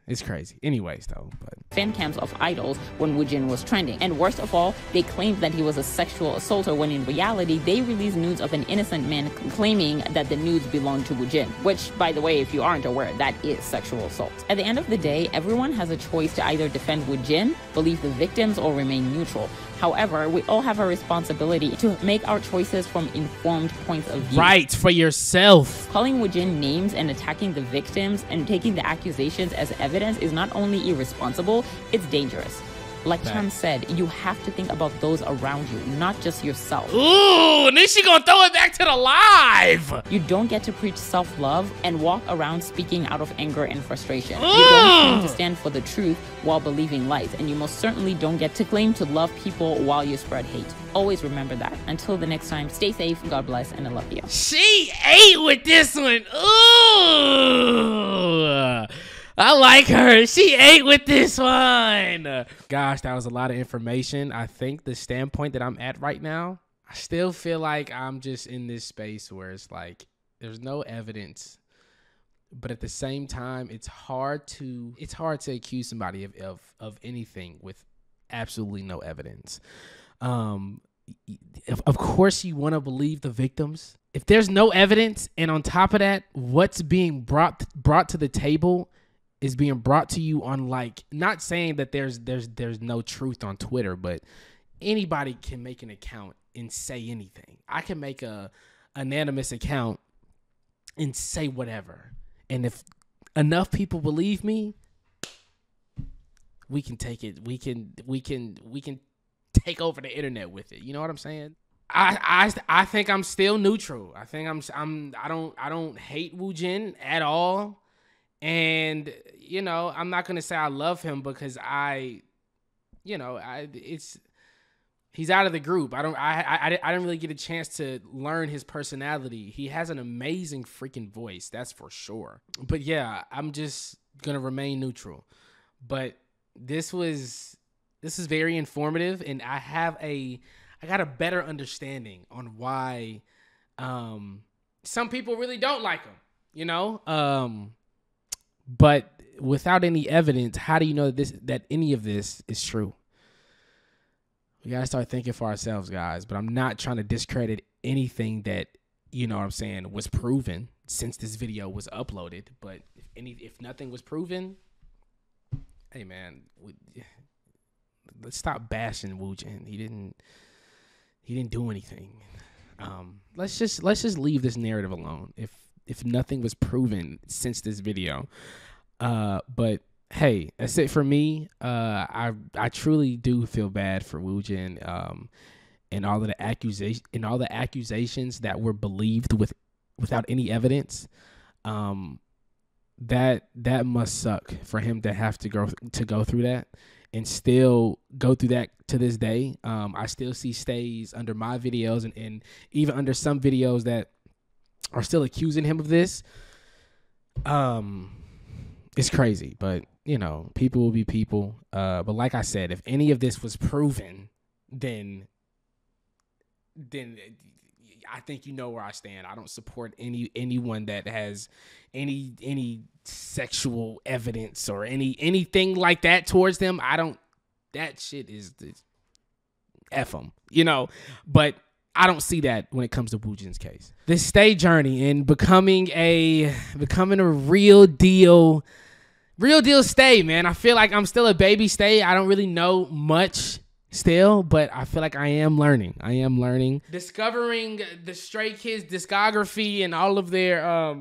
It's crazy. Anyways, though. But fan cams of idols when Woojin was trending. And worst of all, they claimed that he was a sexual assaulter when in reality, they released nudes of an innocent man claiming that the nudes belonged to Woojin. Which, by the way, if you aren't aware, that is sexual assault. At the end of the day, everyone has a choice to either defend Woojin, believe the victims, or remain neutral. However, we all have a responsibility to make our choices from informed points of view. Right, for yourself. Calling Woojin names and attacking the victims and taking the accusations as evidence is not only irresponsible, it's dangerous. Like Chum said, you have to think about those around you, not just yourself. Ooh, and then she gonna throw it back to the live. You don't get to preach self-love and walk around speaking out of anger and frustration. You don't claim to stand for the truth while believing lies, and you most certainly don't get to claim to love people while you spread hate. Always remember that. Until the next time, stay safe, God bless, and I love you. She ate with this one. Ooh. I like her. She ate with this one. Gosh, that was a lot of information. I think the standpoint that I'm at right now, I still feel like I'm just in this space where it's like there's no evidence, but at the same time, it's hard to accuse somebody of anything with absolutely no evidence. Of course, you want to believe the victims. If there's no evidence, and on top of that, what's being brought to the table is being brought to you on, like, not saying that there's no truth on Twitter, but anybody can make an account and say anything. I can make a anonymous account and say whatever, and if enough people believe me, we can take it. We can take over the internet with it. You know what I'm saying? I think I'm still neutral. I think I don't hate Woojin at all. And, you know, I'm not going to say I love him because he's out of the group. I didn't really get a chance to learn his personality. He has an amazing freaking voice. That's for sure. But yeah, I'm just going to remain neutral. But this is very informative, and I got a better understanding on why some people really don't like him, you know? But without any evidence, how do you know that any of this is true? We got to start thinking for ourselves, guys. But I'm not trying to discredit anything that, you know what I'm saying, was proven since this video was uploaded. But if nothing was proven, hey, man, let's stop bashing Woojin. He didn't do anything. Let's just leave this narrative alone. If nothing was proven since this video. But hey, that's it for me. I truly do feel bad for Woojin, and all the accusations that were believed without any evidence. That must suck for him to have to go through that and still go through that to this day. I still see stays under my videos and even under some videos that are still accusing him of this. It's crazy, but you know, people will be people. But like I said, if any of this was proven, then I think you know where I stand. I don't support anyone that has any sexual evidence or anything like that towards them. I don't. That shit is F them, you know. But I don't see that when it comes to Woojin's case. This stay journey and becoming a real deal stay, man. I feel like I'm still a baby stay. I don't really know much still, but I feel like I am learning. Discovering the Stray Kids discography and all of their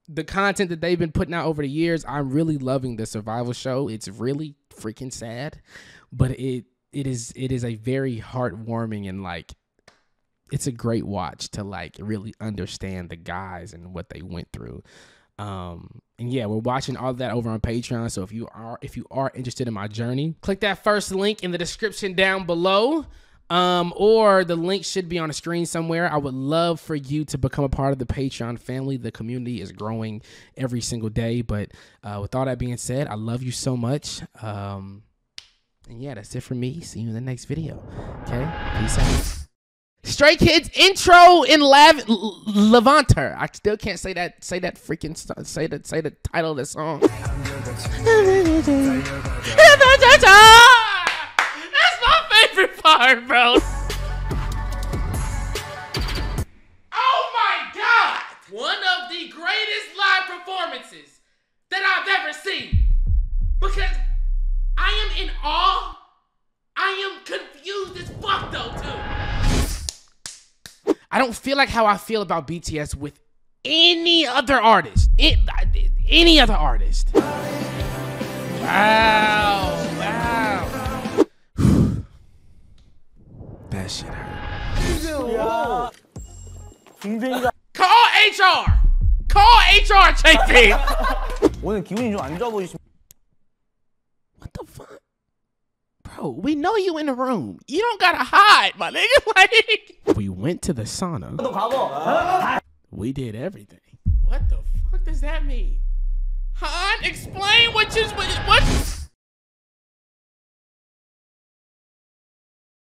the content that they've been putting out over the years. I'm really loving the survival show. It's really freaking sad, but it is a very heartwarming and like it's a great watch to like really understand the guys and what they went through. And yeah, we're watching all of that over on Patreon. So if you are interested in my journey, click that first link in the description down below. Or the link should be on the screen somewhere. I would love for you to become a part of the Patreon family. The community is growing every single day. But with all that being said, I love you so much. And yeah, that's it for me. See you in the next video. Okay, peace out. Stray Kids intro in Levanter. I still can't say that. Say the title of the song. That's my favorite part, bro. Oh my God! One of the greatest live performances that I've ever seen. Because I am in awe. I am confused as fuck though too. I don't feel like how I feel about BTS with any other artist. Any other artist. Wow. that shit hurt. Call HR. Call HR, JP. 오늘 기분이 좀 안 좋아 보이시면. What the fuck? Bro, we know you in the room. You don't gotta hide, my nigga. Like, we went to the sauna. We did everything. What the fuck does that mean? Han, explain what